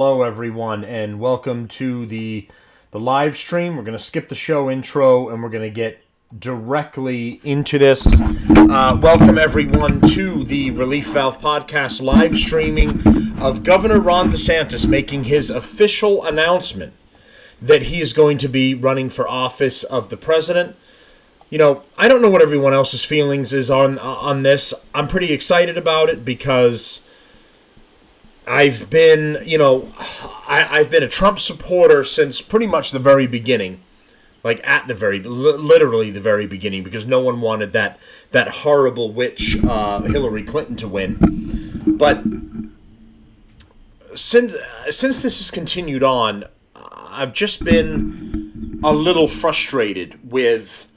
Hello, everyone, and welcome to the live stream. We're going to skip the show intro, and we're going to get directly into this. Welcome, everyone, to the Relief Valve Podcast live streaming of Governor Ron Desantis making his official announcement that he is going to be running for office of the president. You know, I don't know what everyone else's feelings is on this. I'm pretty excited about it because I've been a Trump supporter since pretty much the very beginning, like literally the very beginning, because no one wanted that horrible witch Hillary Clinton to win. But since this has continued on, I've just been a little frustrated with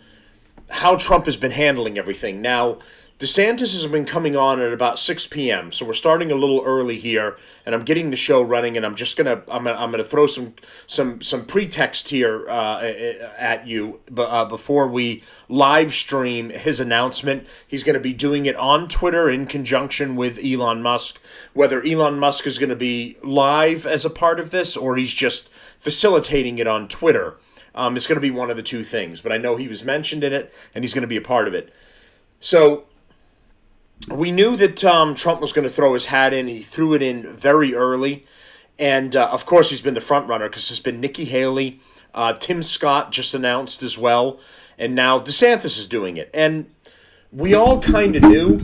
how Trump has been handling everything. Now, DeSantis has been coming on at about 6 p.m., so we're starting a little early here, and I'm getting the show running, and I'm gonna throw some pretext here at you before we live stream his announcement. He's going to be doing it on Twitter in conjunction with Elon Musk. Whether Elon Musk is going to be live as a part of this or he's just facilitating it on Twitter, it's going to be one of the two things. But I know he was mentioned in it, and he's going to be a part of it. So we knew that Trump was going to throw his hat in. He threw it in very early. And, of course, he's been the front runner because there's been Nikki Haley. Tim Scott just announced as well. And now DeSantis is doing it. And we all kind of knew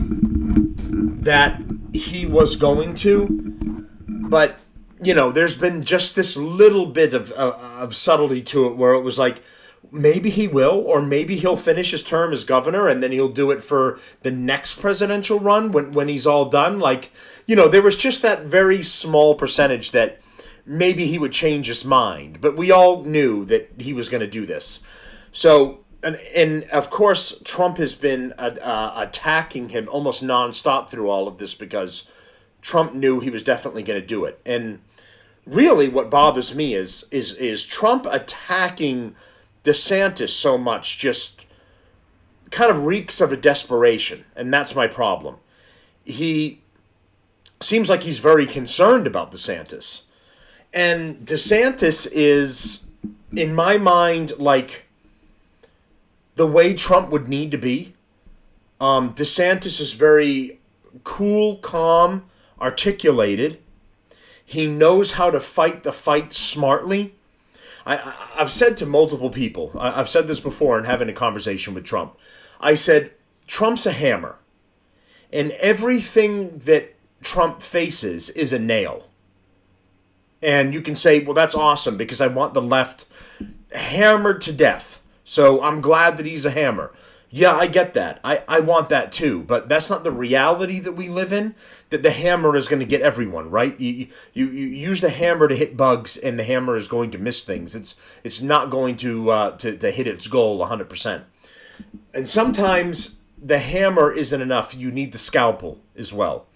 that he was going to. But, you know, there's been just this little bit of subtlety to it where it was like, maybe he will, or maybe he'll finish his term as governor and then he'll do it for the next presidential run when he's all done. Like, you know, there was just that very small percentage that maybe he would change his mind. But we all knew that he was going to do this. So, and of course, Trump has been attacking him almost nonstop through all of this because Trump knew he was definitely going to do it. And really what bothers me is Trump attacking DeSantis so much just kind of reeks of a desperation, and that's my problem. He seems like he's very concerned about DeSantis. And DeSantis is, in my mind, like the way Trump would need to be. DeSantis is very cool, calm, articulated. He knows how to fight the fight smartly. I've said to multiple people, I've said this before in having a conversation with Trump. I said, Trump's a hammer. And everything that Trump faces is a nail. And you can say, well, that's awesome because I want the left hammered to death. So I'm glad that he's a hammer. Yeah, I get that. I want that too. But that's not the reality that we live in, that the hammer is going to get everyone, right? You use the hammer to hit bugs, and the hammer is going to miss things. It's not going to hit its goal 100%. And sometimes the hammer isn't enough. You need the scalpel as well.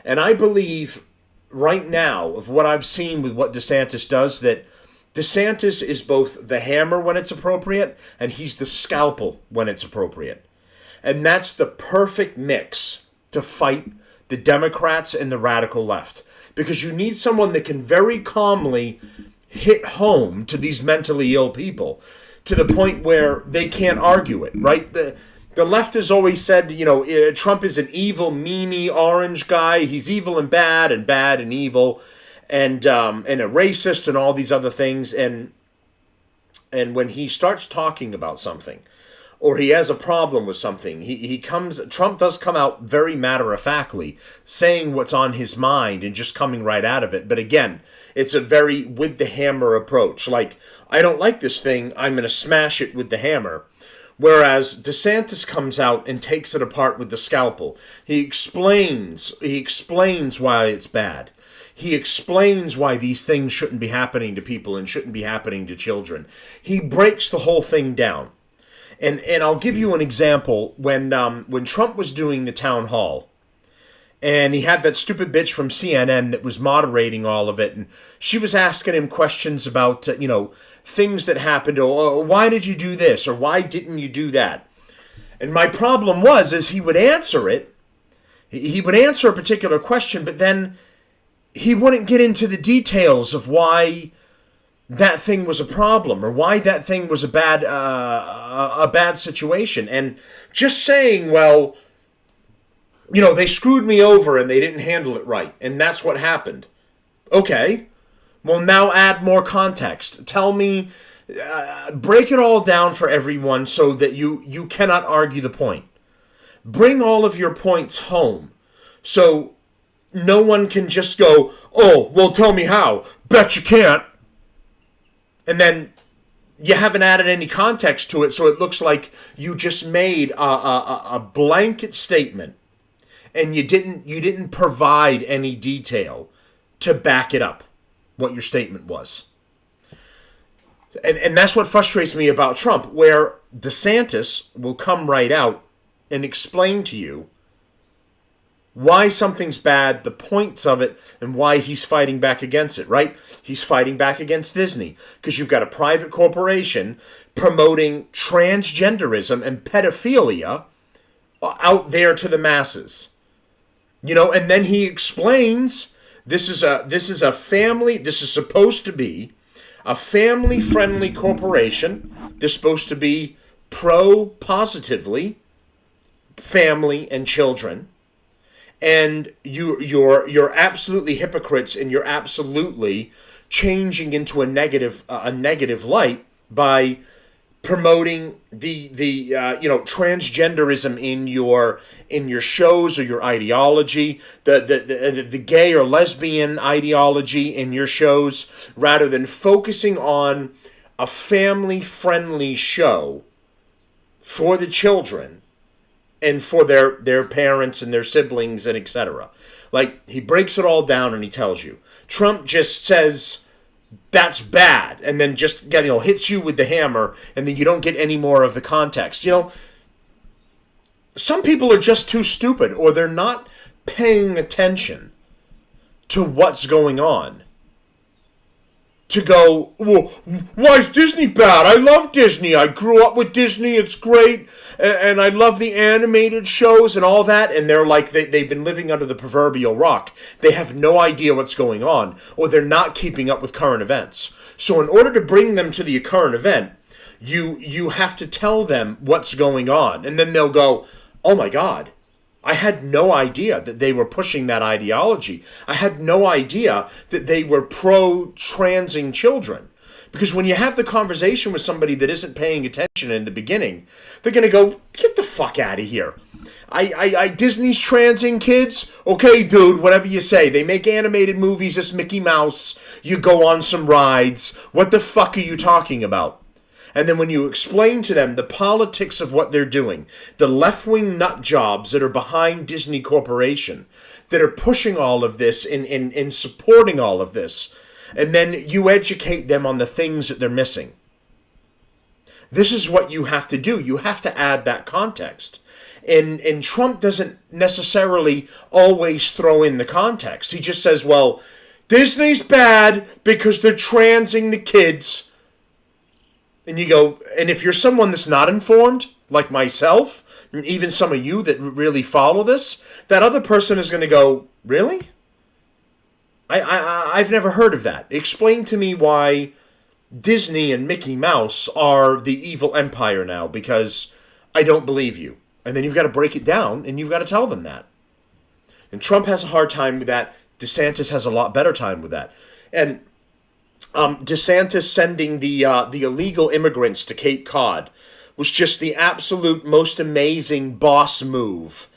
And I believe right now, of what I've seen with what DeSantis does, that DeSantis is both the hammer when it's appropriate, and he's the scalpel when it's appropriate. And that's the perfect mix to fight the Democrats and the radical left. Because you need someone that can very calmly hit home to these mentally ill people to the point where they can't argue it, right? The left has always said, you know, Trump is an evil, meanie, orange guy. He's evil and bad and evil. And a racist and all these other things, and when he starts talking about something, or he has a problem with something, Trump does come out very matter-of-factly, saying what's on his mind and just coming right out of it. But again, it's a very with the hammer approach. Like, I don't like this thing, I'm going to smash it with the hammer. Whereas DeSantis comes out and takes it apart with the scalpel. He explains why it's bad. He explains why these things shouldn't be happening to people and shouldn't be happening to children. He breaks the whole thing down. And I'll give you an example. When Trump was doing the town hall, and he had that stupid bitch from CNN that was moderating all of it, and she was asking him questions about, things that happened, or why did you do this, or why didn't you do that? And my problem is he would answer it. He would answer a particular question, but then he wouldn't get into the details of why that thing was a problem or why that thing was a bad situation. And just saying, well, they screwed me over and they didn't handle it right, and that's what happened. Okay, well, now add more context. Tell me, break it all down for everyone so that you cannot argue the point. Bring all of your points home so no one can just go, oh, well, tell me how. Bet you can't. And then you haven't added any context to it, so it looks like you just made a blanket statement, and you didn't provide any detail to back it up, what your statement was. And that's what frustrates me about Trump, where DeSantis will come right out and explain to you why something's bad, the points of it, and why he's fighting back against it, right? He's fighting back against Disney because you've got a private corporation promoting transgenderism and pedophilia out there to the masses. And then he explains this is supposed to be a family-friendly corporation. They're supposed to be pro-positively family and children. And you're absolutely hypocrites, and you're absolutely changing into a negative light by promoting the transgenderism in your shows or your ideology, the gay or lesbian ideology in your shows, rather than focusing on a family-friendly show for the children and for their parents and their siblings and etc. Like, he breaks it all down and he tells you. Trump just says that's bad and then just hits you with the hammer, and then you don't get any more of the context. Some people are just too stupid, or they're not paying attention to what's going on to go, well, why is Disney bad? I love Disney. I grew up with Disney. It's great. And I love the animated shows and all that. And they're like, they've been living under the proverbial rock. They have no idea what's going on, or they're not keeping up with current events. So in order to bring them to the current event, you have to tell them what's going on. And then they'll go, oh my God, I had no idea that they were pushing that ideology. I had no idea that they were pro-transing children. Because when you have the conversation with somebody that isn't paying attention in the beginning, they're going to go, get the fuck out of here. Disney's transing kids? Okay, dude, whatever you say. They make animated movies as Mickey Mouse. You go on some rides. What the fuck are you talking about? And then when you explain to them the politics of what they're doing, the left-wing nut jobs that are behind Disney Corporation, that are pushing all of this and supporting all of this, and then you educate them on the things that they're missing. This is what you have to do. You have to add that context. And Trump doesn't necessarily always throw in the context. He just says, well, Disney's bad because they're transing the kids. And you go, and if you're someone that's not informed, like myself, and even some of you that really follow this, that other person is going to go, really? I've never heard of that. Explain to me why Disney and Mickey Mouse are the evil empire now, because I don't believe you. And then you've got to break it down, and you've got to tell them that. And Trump has a hard time with that. DeSantis has a lot better time with that. And DeSantis sending the illegal immigrants to Cape Cod was just the absolute most amazing boss move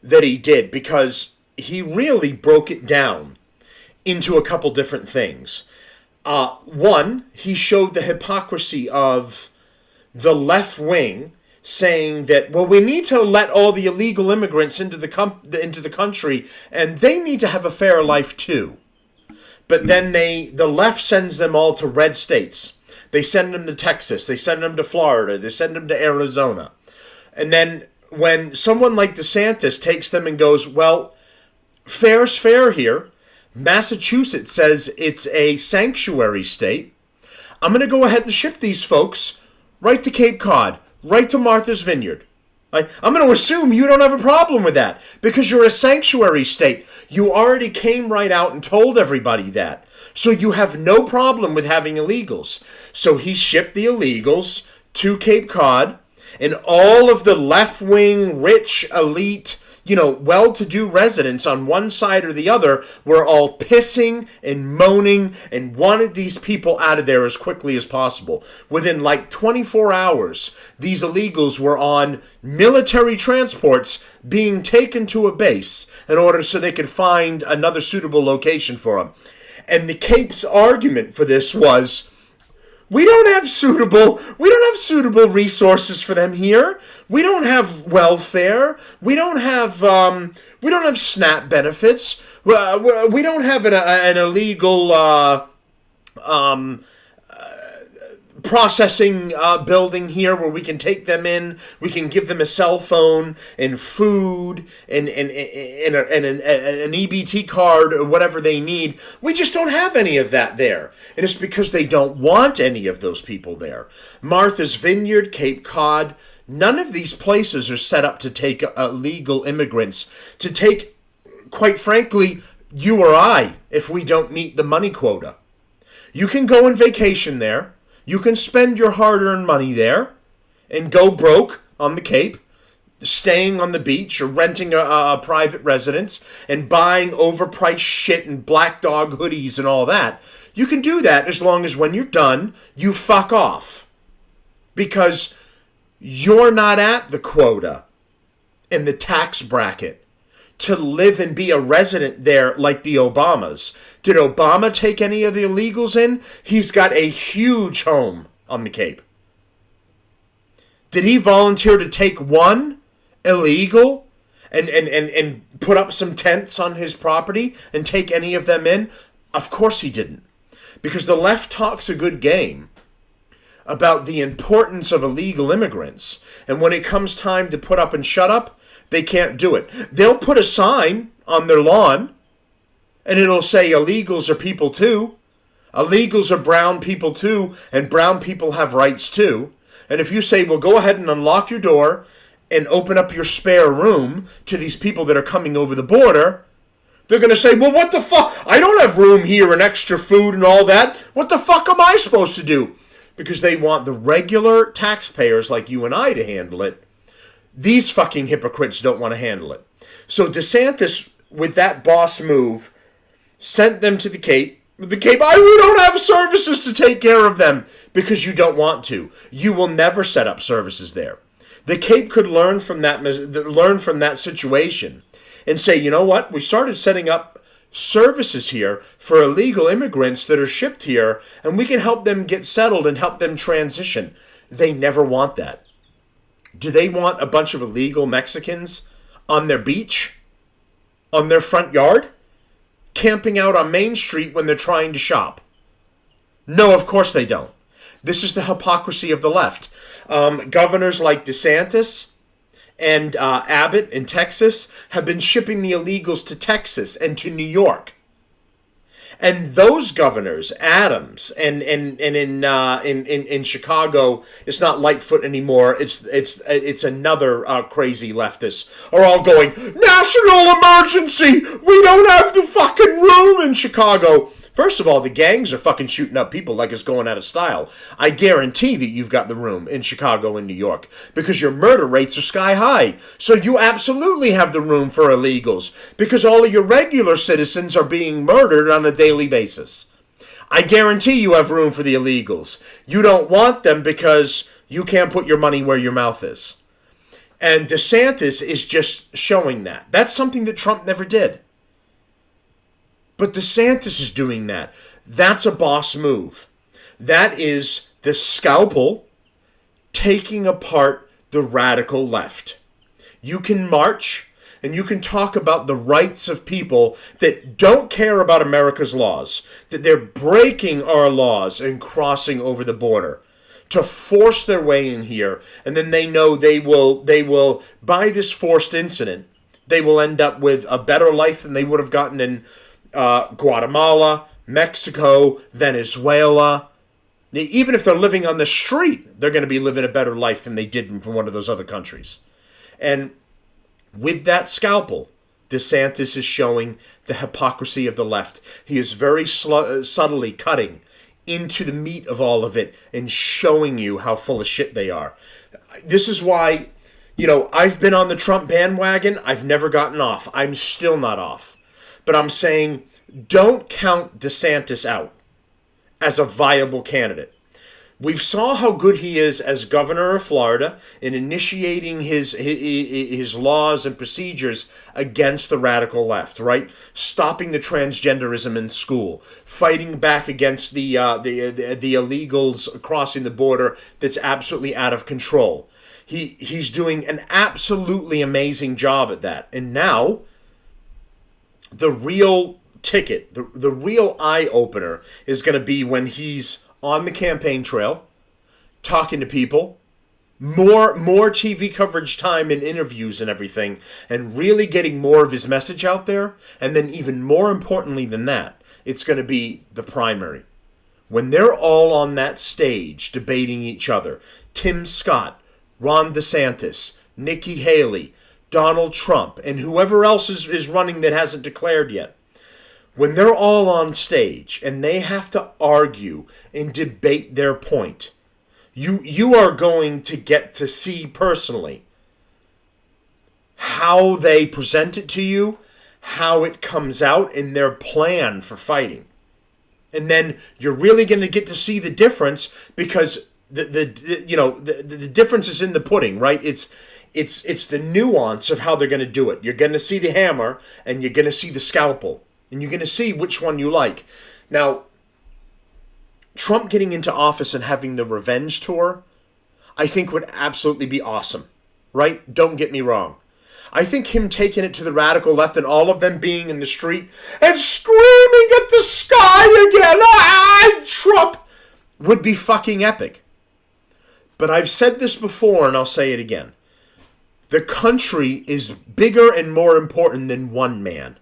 that he did, because he really broke it down into a couple different things. One, he showed the hypocrisy of the left wing saying that, well, we need to let all the illegal immigrants into the country, and they need to have a fair life too. But then the left sends them all to red states. They send them to Texas. They send them to Florida. They send them to Arizona. And then when someone like DeSantis takes them and goes, well, fair's fair here. Massachusetts says it's a sanctuary state. I'm going to go ahead and ship these folks right to Cape Cod, right to Martha's Vineyard. I'm going to assume you don't have a problem with that because you're a sanctuary state. You already came right out and told everybody that. So you have no problem with having illegals. So he shipped the illegals to Cape Cod, and all of the left-wing, rich, elite, well-to-do residents on one side or the other were all pissing and moaning and wanted these people out of there as quickly as possible. Within like 24 hours, these illegals were on military transports being taken to a base in order so they could find another suitable location for them. And the Cape's argument for this was, we don't have suitable resources for them here. We don't have welfare. We don't have SNAP benefits. We don't have an illegal processing building here where we can take them in. We can give them a cell phone and food and an EBT card or whatever they need. We just don't have any of that there. And it's because they don't want any of those people there. Martha's Vineyard, Cape Cod, none of these places are set up to take illegal immigrants, to take, quite frankly, you or I, if we don't meet the money quota. You can go on vacation there. You can spend your hard-earned money there and go broke on the Cape, staying on the beach or renting a private residence and buying overpriced shit and black dog hoodies and all that. You can do that as long as when you're done, you fuck off. Because you're not at the quota in the tax bracket to live and be a resident there like the Obamas. Did Obama take any of the illegals in? He's got a huge home on the Cape. Did he volunteer to take one illegal and put up some tents on his property and take any of them in? Of course he didn't. Because the left talks a good game about the importance of illegal immigrants. And when it comes time to put up and shut up, they can't do it. They'll put a sign on their lawn, and it'll say illegals are people too. Illegals are brown people too, and brown people have rights too. And if you say, well, go ahead and unlock your door and open up your spare room to these people that are coming over the border, they're going to say, well, what the fuck? I don't have room here and extra food and all that. What the fuck am I supposed to do? Because they want the regular taxpayers like you and I to handle it. These fucking hypocrites don't want to handle it. So DeSantis, with that boss move, sent them to the Cape. We don't have services to take care of them because you don't want to. You will never set up services there. The Cape could learn from that situation and say, you know what? We started setting up services here for illegal immigrants that are shipped here, and we can help them get settled and help them transition. They never want that. Do they want a bunch of illegal Mexicans on their beach, on their front yard, camping out on Main Street when they're trying to shop? No, of course they don't. This is the hypocrisy of the left. Governors like Desantis and Abbott in Texas have been shipping the illegals to Texas and to New York. And those governors, Adams, and in Chicago, it's not Lightfoot anymore. It's another crazy leftist are all going, national emergency. We don't have the fucking room in Chicago. First of all, the gangs are fucking shooting up people like it's going out of style. I guarantee that you've got the room in Chicago and New York because your murder rates are sky high. So you absolutely have the room for illegals because all of your regular citizens are being murdered on a daily basis. I guarantee you have room for the illegals. You don't want them because you can't put your money where your mouth is. And DeSantis is just showing that. That's something that Trump never did. But DeSantis is doing that. That's a boss move. That is the scalpel taking apart the radical left. You can march and you can talk about the rights of people that don't care about America's laws, that they're breaking our laws and crossing over the border to force their way in here, and then they know they will by this forced incident, they will end up with a better life than they would have gotten in Guatemala, Mexico, Venezuela. Even if they're living on the street, they're going to be living a better life than they did from one of those other countries. And with that scalpel, DeSantis is showing the hypocrisy of the left. He is very subtly cutting into the meat of all of it and showing you how full of shit they are. This is why, I've been on the Trump bandwagon. I've never gotten off. I'm still not off. But I'm saying, don't count DeSantis out as a viable candidate. We saw how good he is as governor of Florida in initiating his laws and procedures against the radical left, right? Stopping the transgenderism in school, fighting back against the illegals crossing the border that's absolutely out of control. He's doing an absolutely amazing job at that. And now, the real ticket, the real eye-opener is going to be when he's on the campaign trail, talking to people, more TV coverage time and interviews and everything, and really getting more of his message out there. And then even more importantly than that, it's going to be the primary. When they're all on that stage debating each other, Tim Scott, Ron DeSantis, Nikki Haley, Donald Trump, and whoever else is running that hasn't declared yet, when they're all on stage and they have to argue and debate their point, you are going to get to see personally how they present it to you, how it comes out in their plan for fighting. And then you're really going to get to see the difference, because the difference is in the pudding, right? It's the nuance of how they're going to do it. You're going to see the hammer and you're going to see the scalpel. And you're going to see which one you like. Now, Trump getting into office and having the revenge tour, I think would absolutely be awesome, right? Don't get me wrong. I think him taking it to the radical left and all of them being in the street and screaming at the sky again, Trump, would be fucking epic. But I've said this before and I'll say it again. The country is bigger and more important than one man.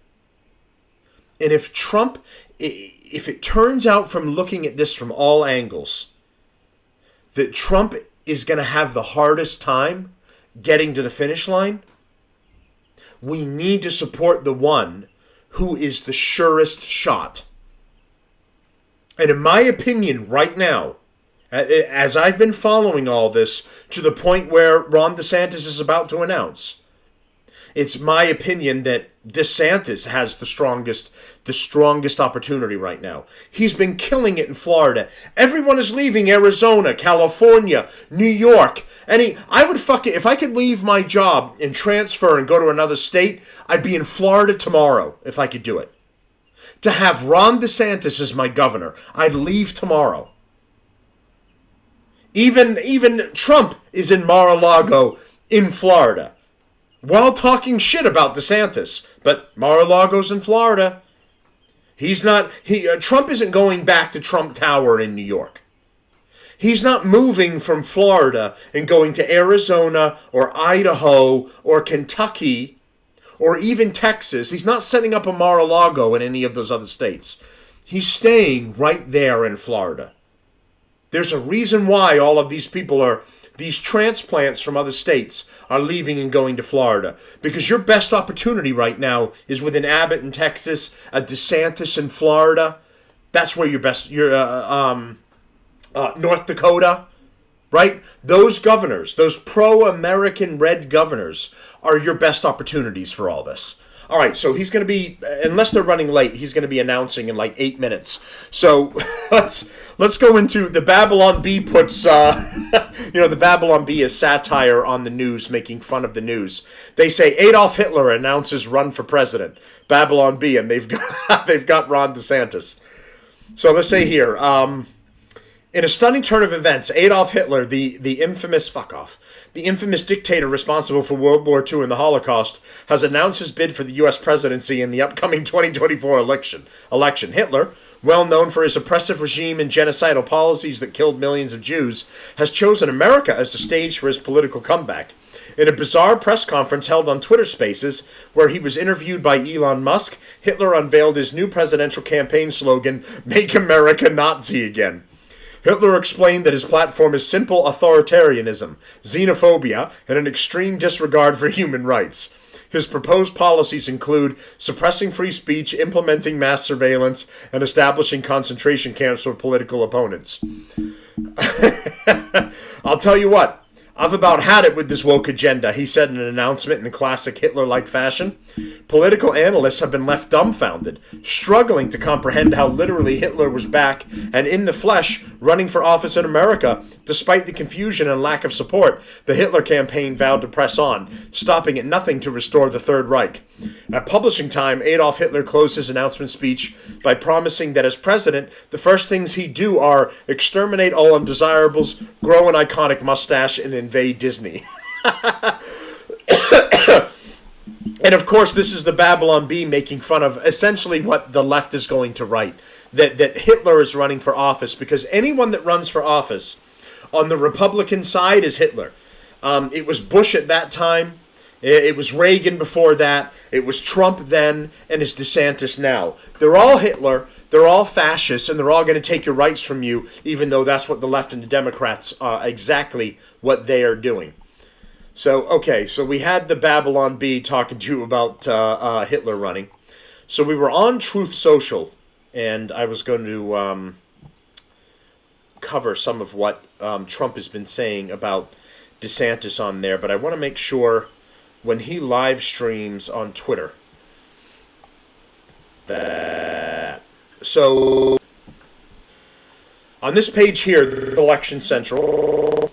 And if it turns out from looking at this from all angles, that Trump is going to have the hardest time getting to the finish line, we need to support the one who is the surest shot. And in my opinion, right now, as I've been following all this to the point where Ron DeSantis is about to announce, it's my opinion that DeSantis has the strongest opportunity right now. He's been killing it in Florida. Everyone is leaving Arizona, California, New York. I would if I could leave my job and transfer and go to another state, I'd be in Florida tomorrow if I could do it. To have Ron DeSantis as my governor, I'd leave tomorrow. Even Trump is in Mar-a-Lago in Florida, while talking shit about DeSantis. But Mar-a-Lago's in Florida. Trump isn't going back to Trump Tower in New York. He's not moving from Florida and going to Arizona or Idaho or Kentucky or even Texas. He's not setting up a Mar-a-Lago in any of those other states. He's staying right there in Florida. There's a reason why all of these people these transplants from other states are leaving and going to Florida. Because your best opportunity right now is with an Abbott in Texas, a DeSantis in Florida. That's where North Dakota, right? Those governors, those pro-American red governors, are your best opportunities for all this. All right, so he's going to be, unless they're running late, he's going to be announcing in like 8 minutes. So let's go into the Babylon Bee puts, the Babylon Bee is satire on the news, making fun of the news. They say Adolf Hitler announces run for president. Babylon Bee, and they've got Ron DeSantis. So let's say here, in a stunning turn of events, Adolf Hitler, the infamous dictator responsible for World War II and the Holocaust, has announced his bid for the U.S. presidency in the upcoming 2024 election. Hitler, well known for his oppressive regime and genocidal policies that killed millions of Jews, has chosen America as the stage for his political comeback. In a bizarre press conference held on Twitter Spaces, where he was interviewed by Elon Musk, Hitler unveiled his new presidential campaign slogan, "Make America Nazi Again." Hitler explained that his platform is simple authoritarianism, xenophobia, and an extreme disregard for human rights. His proposed policies include suppressing free speech, implementing mass surveillance, and establishing concentration camps for political opponents. I'll tell you what, I've about had it with this woke agenda, he said in an announcement in classic Hitler-like fashion. Political analysts have been left dumbfounded, struggling to comprehend how literally Hitler was back and in the flesh running for office in America, despite the confusion and lack of support. The Hitler campaign vowed to press on, stopping at nothing to restore the Third Reich. At publishing time, Adolf Hitler closed his announcement speech by promising that as president, the first things he'd do are exterminate all undesirables, grow an iconic mustache, and invade Disney. And of course, this is the Babylon Bee making fun of essentially what the left is going to write, that Hitler is running for office, because anyone that runs for office on the Republican side is Hitler. It was Bush at that time. It was Reagan before that. It was Trump then, and it's Desantis now. They're all Hitler. They're all fascists, and they're all going to take your rights from you, even though that's what the left and the Democrats are exactly what they are doing. So, okay, so we had the Babylon Bee talking to you about Hitler running. So we were on Truth Social, and I was going to cover some of what Trump has been saying about DeSantis on there, but I want to make sure when he live streams on Twitter. So, on this page here, the Election Central,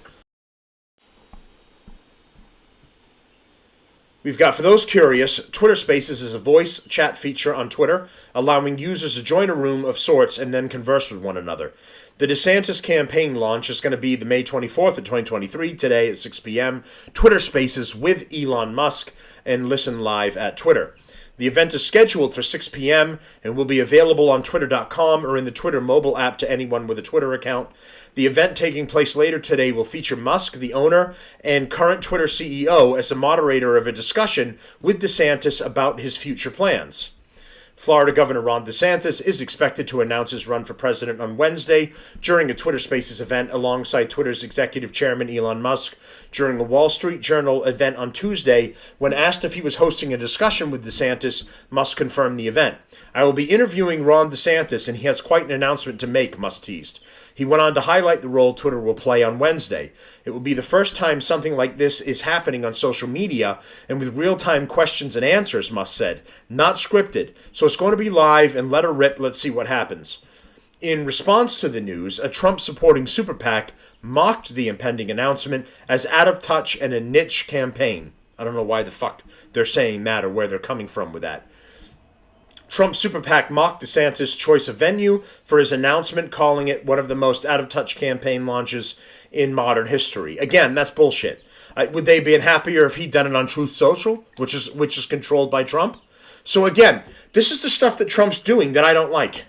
we've got, for those curious, Twitter Spaces is a voice chat feature on Twitter, allowing users to join a room of sorts and then converse with one another. The DeSantis campaign launch is going to be the May 24th of 2023, today at 6 p.m. Twitter Spaces with Elon Musk, and listen live at Twitter. The event is scheduled for 6 p.m. and will be available on Twitter.com or in the Twitter mobile app to anyone with a Twitter account. The event taking place later today will feature Musk, the owner and current Twitter CEO, as a moderator of a discussion with DeSantis about his future plans. Florida Governor Ron DeSantis is expected to announce his run for president on Wednesday during a Twitter Spaces event alongside Twitter's executive chairman Elon Musk during a Wall Street Journal event on Tuesday. When asked if he was hosting a discussion with DeSantis, Musk confirmed the event. "I will be interviewing Ron DeSantis, and he has quite an announcement to make," Musk teased. He went on to highlight the role Twitter will play on Wednesday. "It will be the first time something like this is happening on social media and with real-time questions and answers," Musk said. "Not scripted. So it's going to be live and let her rip. Let's see what happens." In response to the news, a Trump-supporting super PAC mocked the impending announcement as out of touch and a niche campaign. I don't know why the fuck they're saying that or where they're coming from with that. Trump super PAC mocked DeSantis' choice of venue for his announcement, calling it one of the most out-of-touch campaign launches in modern history. Again, that's bullshit. Would they be happier if he'd done it on Truth Social, which is controlled by Trump? So again, this is the stuff that Trump's doing that I don't like.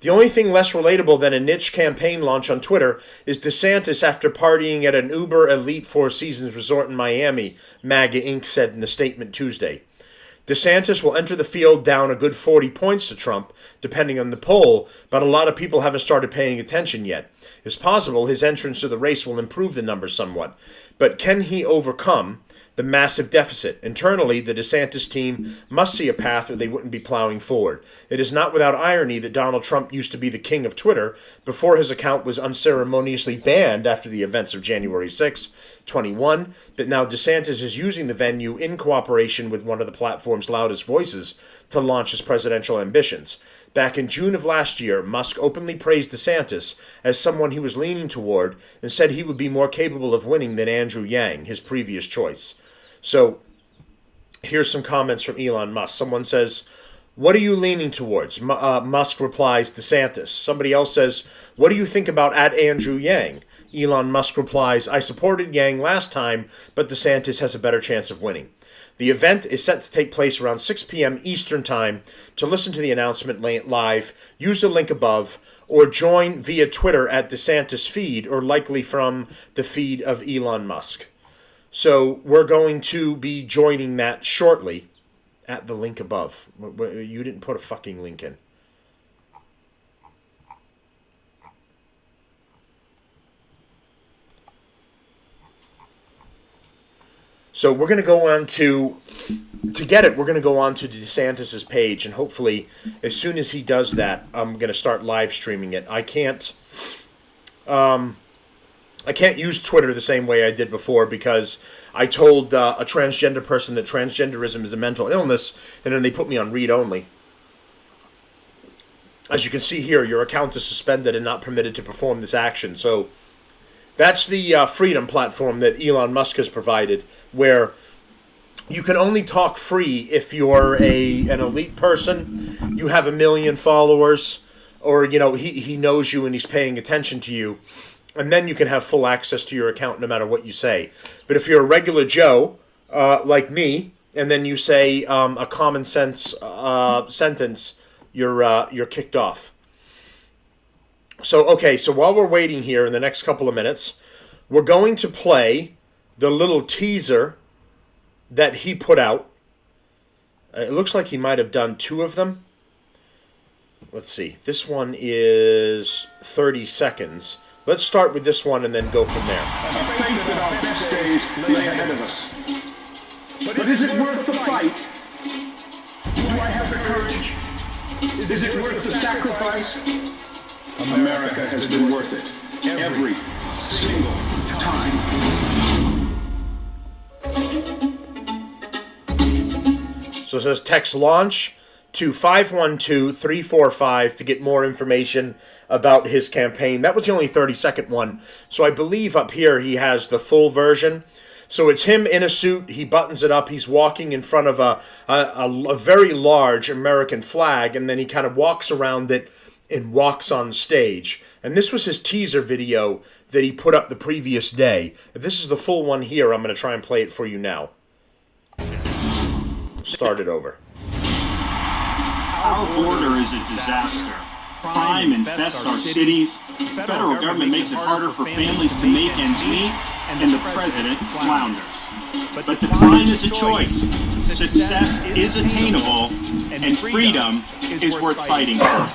The only thing less relatable than a niche campaign launch on Twitter is DeSantis after partying at an uber elite Four Seasons resort in Miami, MAGA Inc. said in the statement Tuesday. DeSantis will enter the field down a good 40 points to Trump, depending on the poll, but a lot of people haven't started paying attention yet. It's possible his entrance to the race will improve the numbers somewhat, but can he overcome the massive deficit? Internally, the DeSantis team must see a path or they wouldn't be plowing forward. It is not without irony that Donald Trump used to be the king of Twitter before his account was unceremoniously banned after the events of January 6, 21, but now DeSantis is using the venue in cooperation with one of the platform's loudest voices to launch his presidential ambitions. Back in June of last year, Musk openly praised DeSantis as someone he was leaning toward and said he would be more capable of winning than Andrew Yang, his previous choice. So, here's some comments from Elon Musk. Someone says, "What are you leaning towards?" Musk replies, DeSantis. Somebody else says, "What do you think about @Andrew Yang?" Elon Musk replies, "I supported Yang last time, but DeSantis has a better chance of winning." The event is set to take place around 6 p.m. Eastern Time. To listen to the announcement live, use the link above, or join via Twitter at DeSantis feed, or likely from the feed of Elon Musk. So we're going to be joining that shortly at the link above. You didn't put a fucking link in. So we're going to go on to get it, we're going to go on to DeSantis's page, and hopefully as soon as he does that, I'm going to start live streaming it. I can't use Twitter the same way I did before, because I told a transgender person that transgenderism is a mental illness, and then they put me on read only. As you can see here, your account is suspended and not permitted to perform this action. So that's the freedom platform that Elon Musk has provided, where you can only talk free if you're an elite person, you have 1 million followers, or he knows you and he's paying attention to you, and then you can have full access to your account no matter what you say. But if you're a regular Joe like me, and then you say a common sense sentence, you're kicked off. So while we're waiting here in the next couple of minutes, we're going to play the little teaser that he put out. It looks like he might have done 2 of them. Let's see. This one is 30 seconds. Let's start with this one and then go from there. I think that our best days lay ahead of us. But is it worth the fight? Do I have the courage? Is it worth the sacrifice? America has been worth it. Every single time. So it says text launch to 512-345 to get more information about his campaign. That was the only 30-second one. So I believe up here he has the full version. So it's him in a suit. He buttons it up. He's walking in front of a very large American flag, and then he kind of walks around it and walks on stage. And this was his teaser video that he put up the previous day. If this is the full one here, I'm going to try and play it for you now. Start it over. Our border is a disaster. Crime infests our cities. The federal government makes it harder for families to make ends meet, and the president flounders. But the time is a choice. Success is attainable, and freedom is worth fighting for.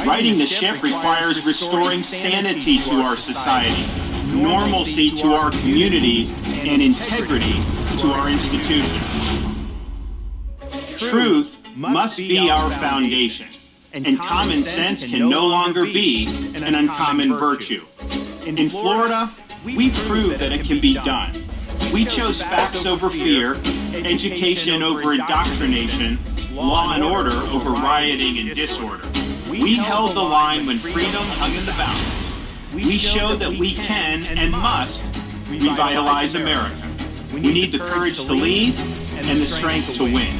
Righting the ship requires restoring sanity to our society, normalcy to our communities, and integrity to our institutions. Truth must be our foundation, and common sense can no longer be an uncommon virtue. In Florida, we proved that it can be done. We chose facts over fear, education over indoctrination, law and order over rioting and disorder. We held the line when freedom hung in the balance. We showed that we can and must revitalize America. We need the courage to lead and the strength to win.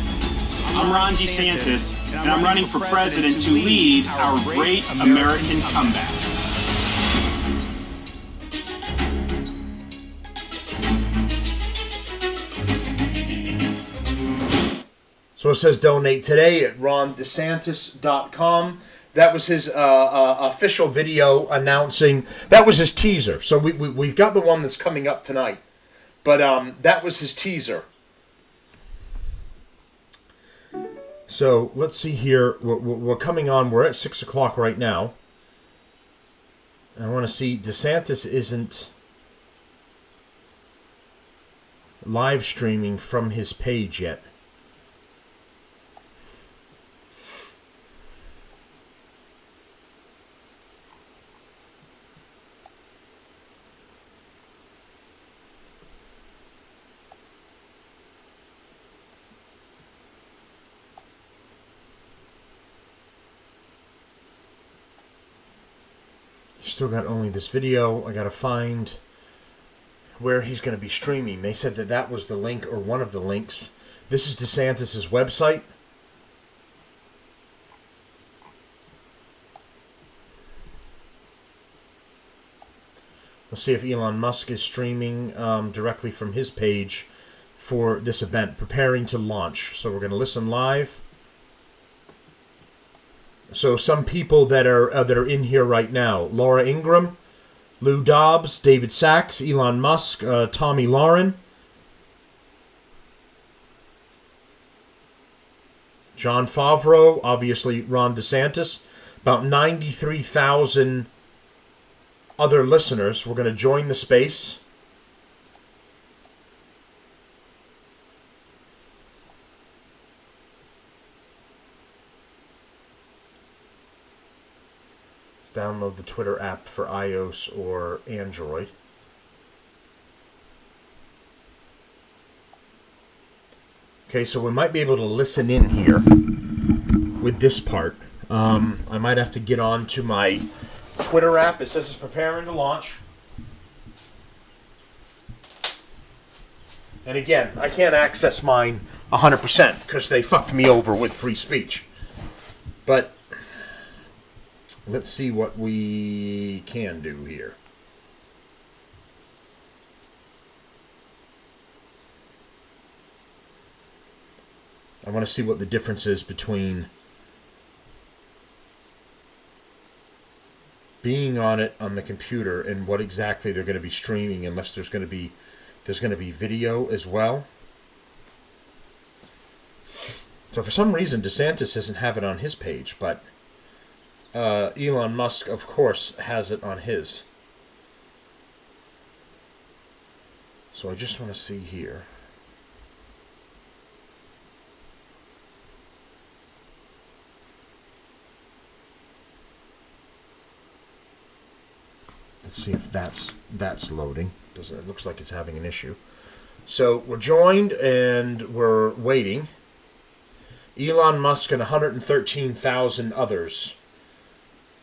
I'm Ron DeSantis, and I'm running for president to lead our great American comeback. So it says donate today at rondesantis.com. That was his official video announcing. That was his teaser. So we've got the one that's coming up tonight. But that was his teaser. So let's see here. We're coming on. We're at 6 o'clock right now. I want to see. DeSantis isn't live streaming from his page yet. Still got only this video. I gotta find where he's gonna be streaming. They said that was the link or one of the links. This is DeSantis's website. Let's see if Elon Musk is streaming directly from his page for this event, preparing to launch. So we're gonna listen live. So some people that are in here right now: Laura Ingraham, Lou Dobbs, David Sachs, Elon Musk, Tommy Lauren, John Favreau, obviously Ron DeSantis, about 93,000 other listeners. We're going to join the space. download the Twitter app for iOS or Android. Okay, so we might be able to listen in here with this part. I might have to get on to my Twitter app. It says it's preparing to launch. And again, I can't access mine 100% because they fucked me over with free speech. But let's see what we can do here. I want to see what the difference is between being on it on the computer and what exactly they're going to be streaming, unless there's going to be video as well. So for some reason, Desantis doesn't have it on his page, but Elon Musk, of course, has it on his. So I just want to see here. Let's see if that's loading. It looks like it's having an issue. So we're joined and we're waiting. Elon Musk and 113,000 others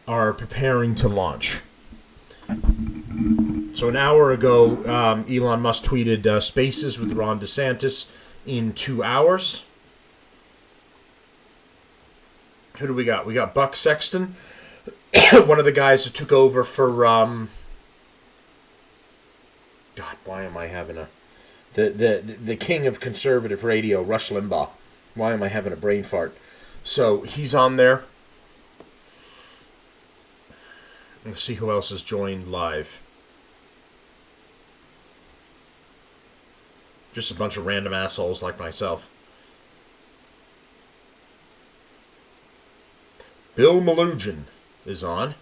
are preparing to launch. So an hour ago, Elon Musk tweeted Spaces with Ron DeSantis in 2 hours. Who do we got? We got Buck Sexton, one of the guys that took over for God, why am I having the king of conservative radio, Rush Limbaugh? Why am I having a brain fart? So he's on there. Let's see who else has joined live. Just a bunch of random assholes like myself. Bill Malugin is on.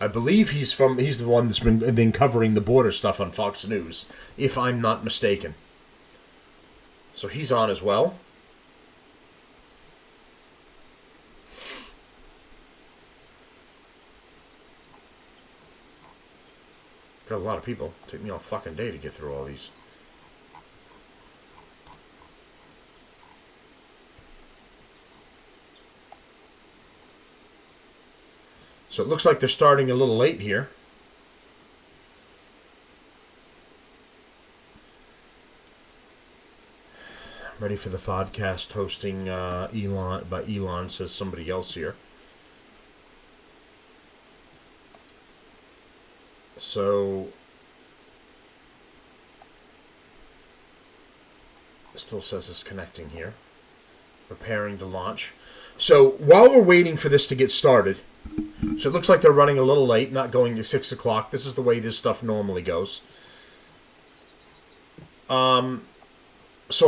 I believe he's the one that's been covering the border stuff on Fox News, if I'm not mistaken. So he's on as well. Got a lot of people. Take me all fucking day to get through all these. So it looks like they're starting a little late here. Ready for the podcast hosting Elon, by Elon, says somebody else here. So it still says it's connecting here. Preparing to launch. So while we're waiting for this to get started, so it looks like they're running a little late, not going to 6 o'clock. This is the way this stuff normally goes. So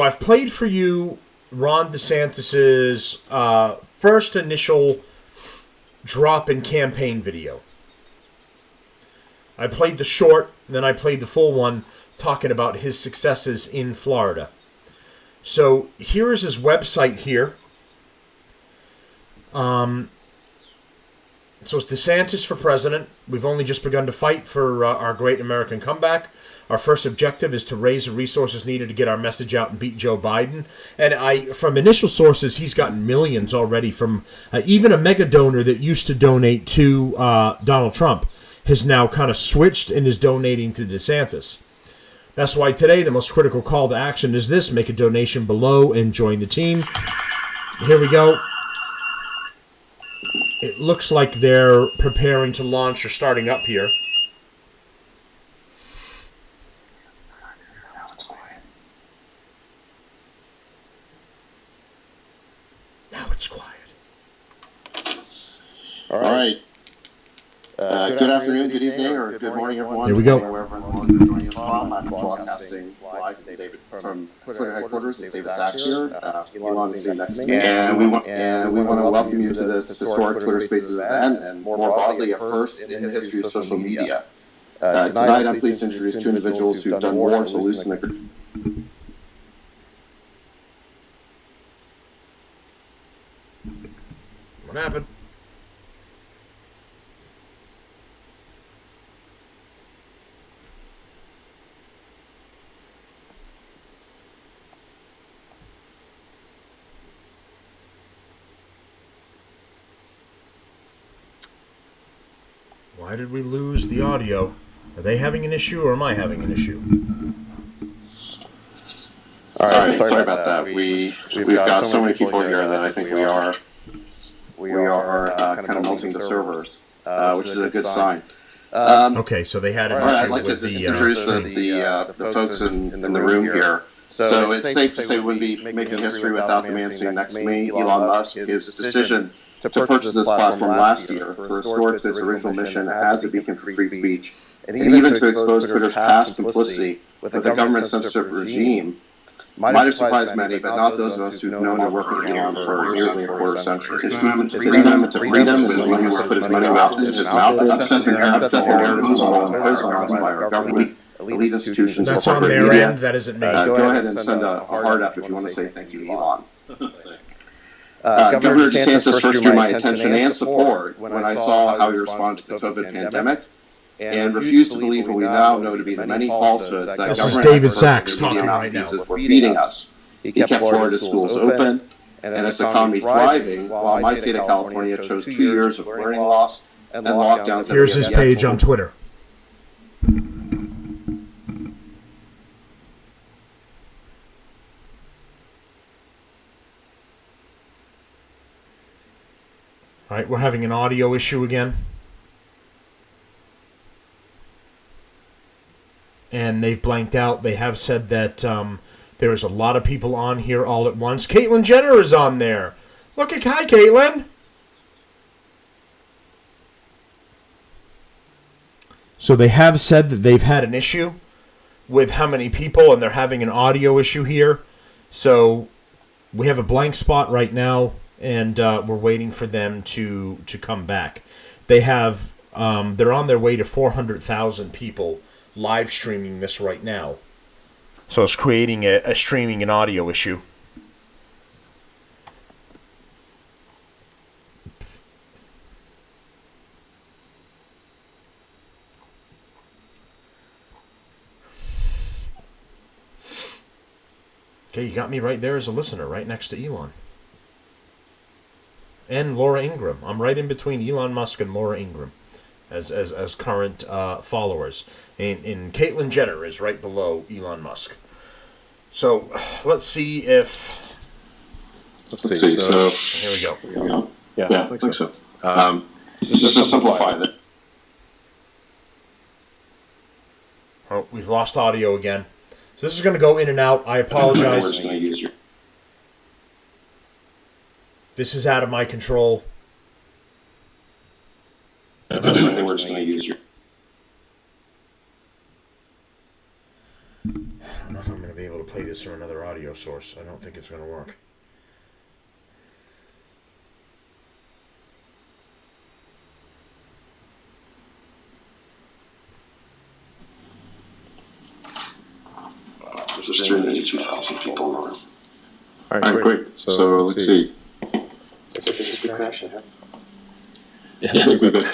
I've played for you Ron DeSantis's first initial drop in campaign video. I played the short, then I played the full one talking about his successes in Florida. So here is his website here. So it's DeSantis for president. We've only just begun to fight for our great American comeback. Our first objective is to raise the resources needed to get our message out and beat Joe Biden. And from initial sources, he's gotten millions already from even a mega donor that used to donate to Donald Trump has now kind of switched and is donating to DeSantis. That's why today the most critical call to action is this: make a donation below and join the team. Here we go. It looks like they're preparing to launch or starting up here. Now it's quiet. All right. Good afternoon, good evening, or good morning, everyone. Here we go. Wherever everyone is joining us from, I'm broadcasting live from Twitter headquarters. It's David Sachs here. Elon is sitting next to me, and we want to welcome you to this historic Twitter Spaces event, and more broadly, a first in the history of social media. Tonight, I'm pleased to introduce two individuals who've done more to loosen the. What happened? Why did we lose the audio? Are they having an issue or am I having an issue? All right, sorry about that. We've got so many people here that I think we are kind of melting the servers, which is a good sign. Okay, so they had an issue I'd like with to the introduce stream. the folks in the room here. So it's safe to say we wouldn't be making history without the man sitting next to me, Elon Musk. His decision to purchase this platform last year to restore it to its original mission as a beacon for free speech, and even to expose Twitter's past complicity with a government censorship regime might have surprised many, but not those of us who've known and worked with Elon for nearly a quarter century. His commitment to freedom is willing to put his money where his mouth is, upset the narratives all imposed on us by our government, elite institutions. That's on their media. end. That isn't me. Go ahead and send a heart up if you want to say thank you, Elon. Governor DeSantis first drew my attention and support when I saw how he responded to the COVID pandemic and refused to believe what we now know to be the many falsehoods that This is government David experts Sachs and media talking right now. mouthpieces were feeding us. He kept Florida's schools open and its economy thriving, while my state of California chose 2 years of learning loss and lockdowns. Here's his page on Twitter. All right, we're having an audio issue again. And they've blanked out. They have said that there's a lot of people on here all at once. Caitlyn Jenner is on there. Look at hi, Caitlyn. So they have said that they've had an issue with how many people, and they're having an audio issue here. So we have a blank spot right now, and we're waiting for them to come back. They have they're on their way to 400,000 people live streaming this right now. So it's creating a streaming and audio issue. Okay, you got me right there as a listener, right next to Elon. And Laura Ingraham. I'm right in between Elon Musk and Laura Ingraham as current followers. And Caitlyn Jenner is right below Elon Musk. So let's see if... Let's see. So here we go. Yeah, I think so. Just to simplify that. Oh, we've lost audio again. So this is going to go in and out. I apologize. This is out of my control. We're just going to use your... I don't know if I'm going to be able to play this through another audio source. I don't think it's going to work. There's 382,000 people in the room. All right, great. So let's see. Yeah, I think we've got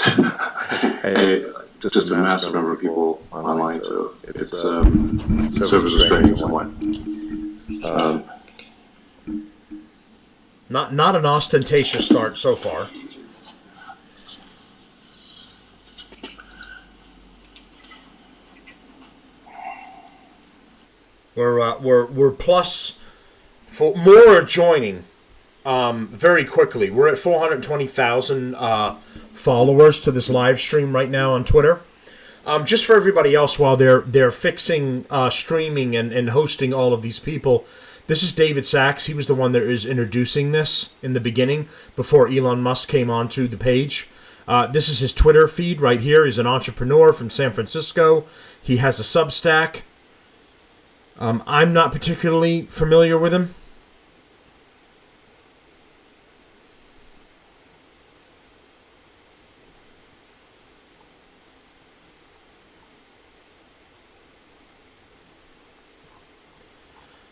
just a massive number of people online, so it's servers are straining somewhat. Not an ostentatious start so far. We're plus for more joining very quickly. We're at 420,000 followers to this live stream right now on Twitter. Just for everybody else, while they're fixing streaming and hosting all of these people, this is David Sachs. He was the one that is introducing this in the beginning before Elon Musk came onto the page. This is his Twitter feed right here. He's an entrepreneur from San Francisco. He has a Substack. I'm not particularly familiar with him.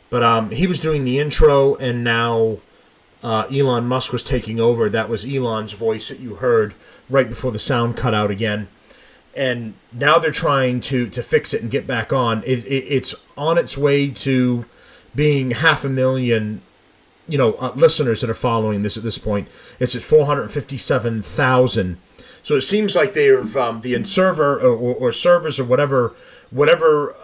But he was doing the intro, and now Elon Musk was taking over. That was Elon's voice that you heard right before the sound cut out again. And now they're trying to fix it and get back on. It's on its way to being 500,000, listeners that are following this at this point. It's at 457,000. So it seems like they've the server or servers or whatever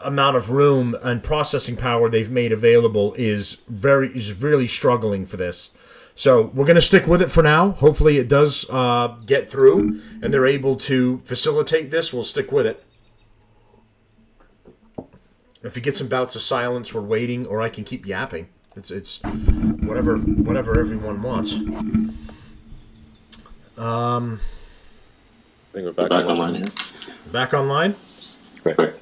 amount of room and processing power they've made available is really struggling for this. So we're going to stick with it for now. Hopefully it does get through and they're able to facilitate this. We'll stick with it. If you get some bouts of silence, we're waiting, or I can keep yapping. It's whatever everyone wants. I think we're back online here. Back online? Great.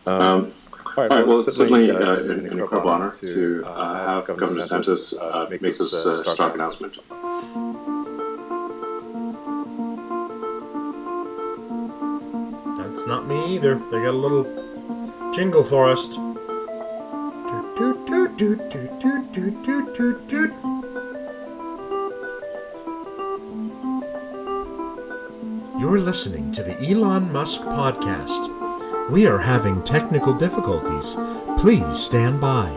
All right, Well, it's certainly an incredible honor to have Governor Desantis make this stark announcement. That's not me either. They got a little jingle for us. You're listening to the Elon Musk podcast. We are having technical difficulties. Please stand by.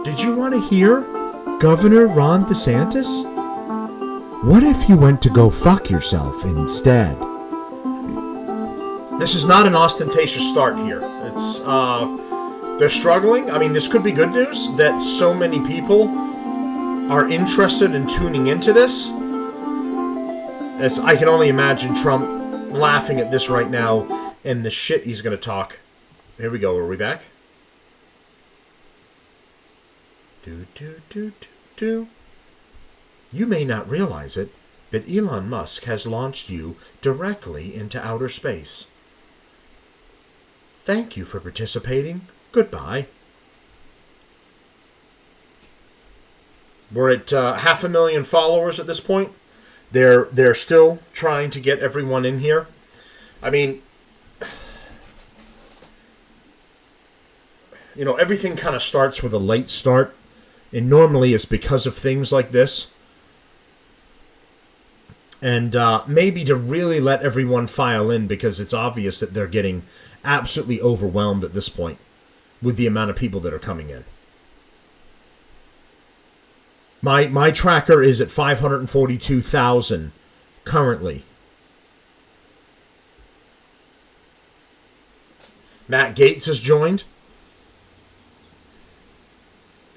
Did you want to hear Governor Ron DeSantis? What if you went to go fuck yourself instead? This is not an ostentatious start here. It's they're struggling. I mean, this could be good news that so many people are interested in tuning into this. As I can only imagine Trump laughing at this right now and the shit he's going to talk. Here we go. Are we back? You may not realize it, but Elon Musk has launched you directly into outer space. Thank you for participating. Goodbye. We're at 500,000 followers at this point. They're still trying to get everyone in here. I mean, you know, everything kind of starts with a late start, and normally it's because of things like this. And maybe to really let everyone file in, because it's obvious that they're getting absolutely overwhelmed at this point with the amount of people that are coming in. My tracker is at 542,000 currently. Matt Gaetz has joined.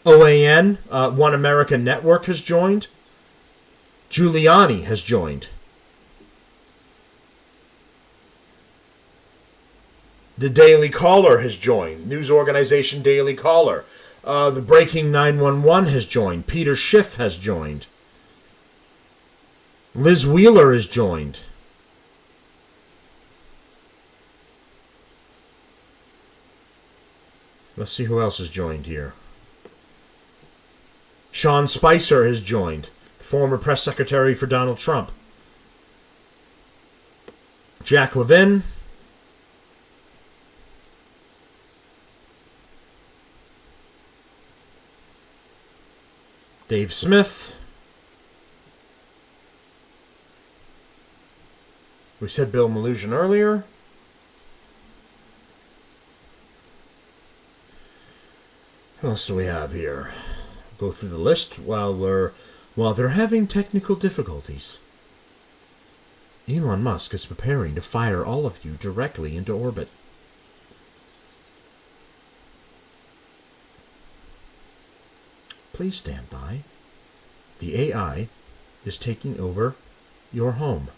OAN, One America Network, has joined. Giuliani has joined. The Daily Caller has joined. News organization Daily Caller. The Breaking 911 has joined. Peter Schiff has joined. Liz Wheeler has joined. Let's see who else has joined here. Sean Spicer has joined. Former press secretary for Donald Trump. Jack Levin. Dave Smith. We said Bill Malhusian earlier. What else do we have here? Go through the list while they're having technical difficulties. Elon Musk is preparing to fire all of you directly into orbit. Please stand by. The AI is taking over your home.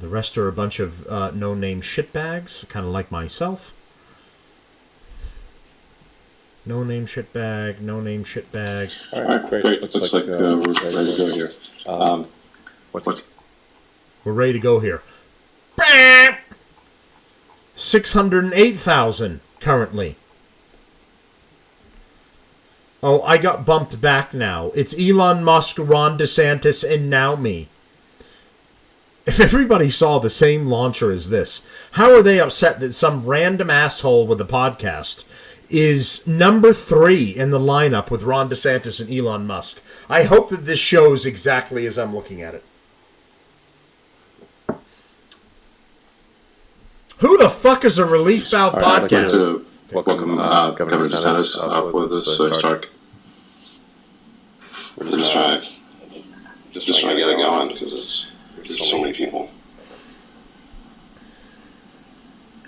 The rest are a bunch of no-name shitbags, kind of like myself. No-name shitbag, no-name shitbag. All right, great. Looks like we're ready to go here. We're ready to go here. 608,000 currently. Oh, I got bumped back now. It's Elon Musk, Ron DeSantis, and now me. If everybody saw the same launcher as this, how are they upset that some random asshole with a podcast is number 3 in the lineup with Ron DeSantis and Elon Musk? I hope that this shows exactly as I'm looking at it. Who the fuck is a Relief Valve All right, I'd like podcast? to welcome Governor Desantis up with us, Stark. We're just trying to get it going because there's so many people.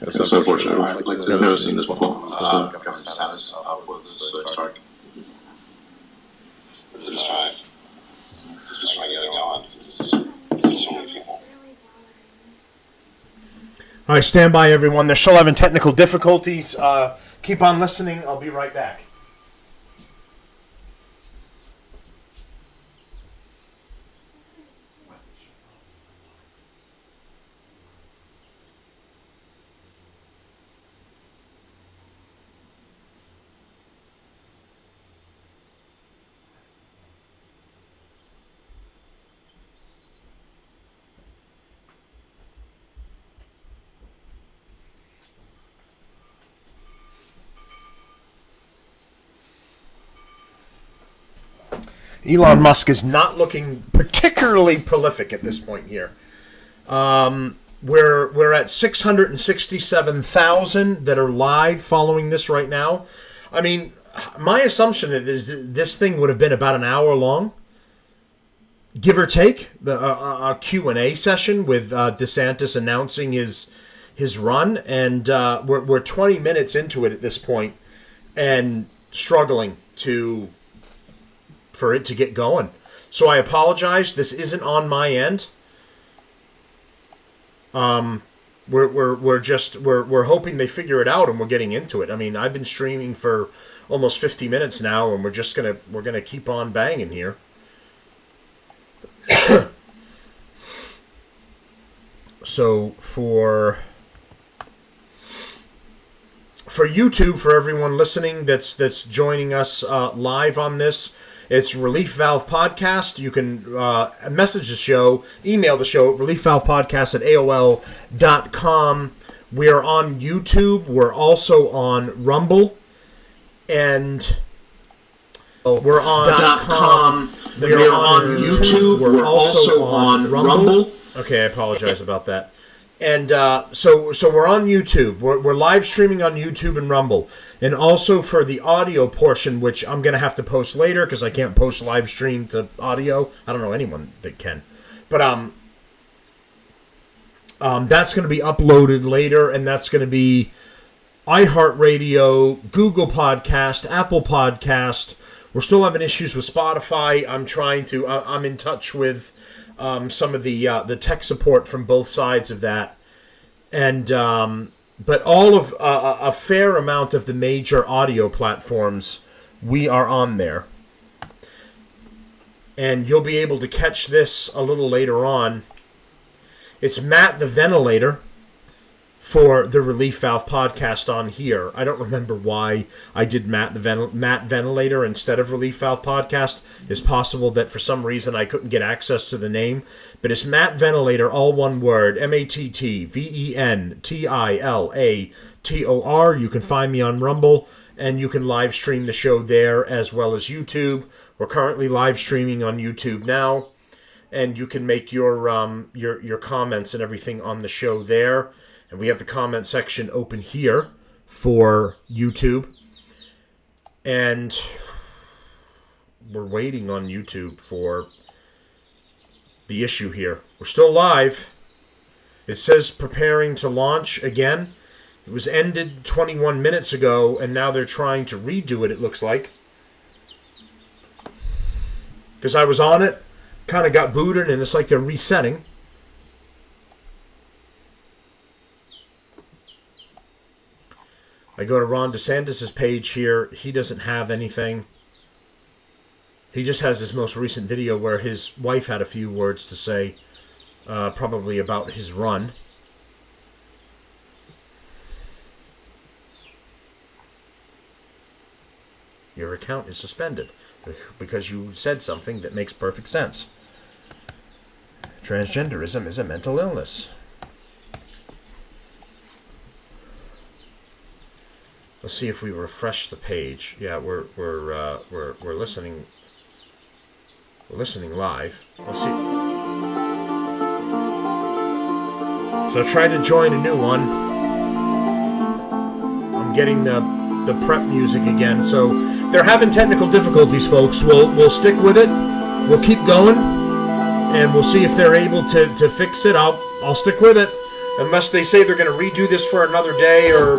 It's unfortunate. I'd like to have never seen this before. Governor Desantis up with us, Stark. We're just trying to get it going because there's so many people. All right, stand by, everyone. They're still having technical difficulties. Keep on listening. I'll be right back. Elon Musk is not looking particularly prolific at this point here. We're at 667,000 that are live following this right now. I mean, my assumption is that this thing would have been about an hour long, give or take, a Q&A session with DeSantis announcing his run, and we're 20 minutes into it at this point and struggling for it to get going. So I apologize. This isn't on my end. We're hoping they figure it out, and we're getting into it. I mean, I've been streaming for almost 50 minutes now, and we're gonna keep on banging here. So for YouTube, for everyone listening that's joining us live on this, it's Relief Valve Podcast. You can message the show, email the show at reliefvalvepodcast@aol.com. We are on YouTube. We're also on Rumble. And we're on .com. We're on YouTube. We're also on Rumble. Okay, I apologize about that. And so we're on YouTube. We're live streaming on YouTube and Rumble. And also for the audio portion, which I'm going to have to post later because I can't post live stream to audio. I don't know anyone that can. But that's going to be uploaded later, and that's going to be iHeartRadio, Google Podcast, Apple Podcast. We're still having issues with Spotify. I'm in touch with some of the tech support from both sides of that, and but all of a fair amount of the major audio platforms, we are on there, and you'll be able to catch this a little later on. It's Matt the Ventilator for the Relief Valve Podcast on here. I don't remember why I did Matt Ventilator instead of Relief Valve Podcast. It's possible that for some reason I couldn't get access to the name. But it's Matt Ventilator, all one word, MattVentilator. You can find me on Rumble, and you can live stream the show there as well as YouTube. We're currently live streaming on YouTube now, and you can make your comments and everything on the show there. And we have the comment section open here for YouTube. And we're waiting on YouTube for the issue here. We're still live. It says preparing to launch again. It was ended 21 minutes ago, and now they're trying to redo it, it looks like. Because I was on it, kind of got booted, and it's like they're resetting. I go to Ron DeSantis' page here. He doesn't have anything. He just has his most recent video where his wife had a few words to say, probably about his run. Your account is suspended because you said something that makes perfect sense. Transgenderism is a mental illness. Let's see if we refresh the page. Yeah, we're listening. We're listening live. Let's see. So try to join a new one. I'm getting the prep music again. So they're having technical difficulties, folks. We'll stick with it. We'll keep going, and we'll see if they're able to fix it. I'll stick with it, unless they say they're going to redo this for another day or.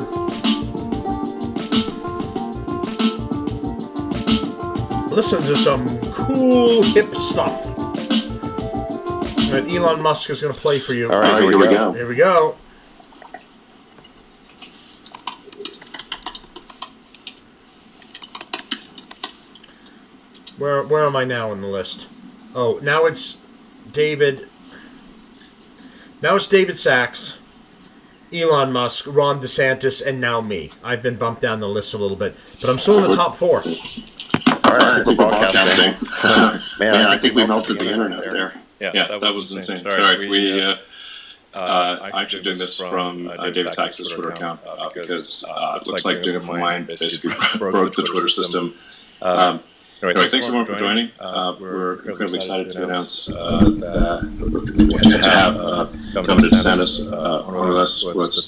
Listen to some cool hip stuff that Elon Musk is going to play for you. All right, here we go. Here we go. Where am I now on the list? Oh, now it's David. Now it's David Sachs, Elon Musk, Ron DeSantis, and now me. I've been bumped down the list a little bit, but I'm still in the top 4. All right, I think we're broadcasting. Man, I think we melted the internet there. Yeah, that was insane. Sorry, we actually doing this from David Sachs' Twitter account because it looks like doing it from mine basically broke the Twitter system. Anyway, thanks everyone for joining. We're incredibly excited to announce that we're going to have Governor DeSantis on with us with this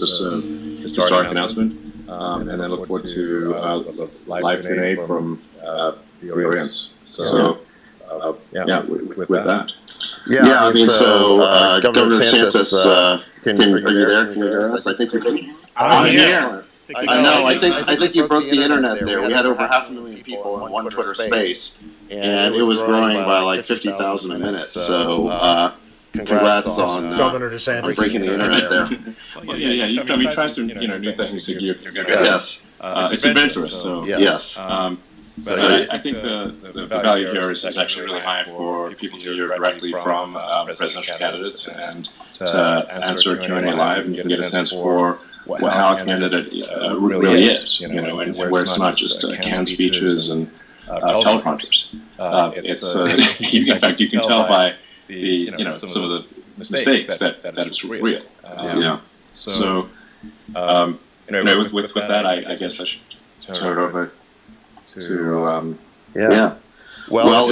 historic announcement, and then look forward to live Q&A from the audience. So, with that. Yeah, I mean, so Governor DeSantis, are you there? Can you hear us? I think you're. I'm here. I know. I think you broke the internet there. We had over 500,000 people in one Twitter space, and it was growing by like 50,000 a minute. So, congrats on Governor DeSantis breaking the internet there. Well, yeah. I mean, try some new things. You're good at. Yes. It's adventurous. So Yes. But I think the value here is actually really high for people to hear directly from presidential candidates and to answer Q&A live and get a sense for how a candidate really is, and where it's not just canned speeches and teleprompters. In fact, you can tell by the some of the mistakes that it's real. So with that, I guess I should turn it over to Well,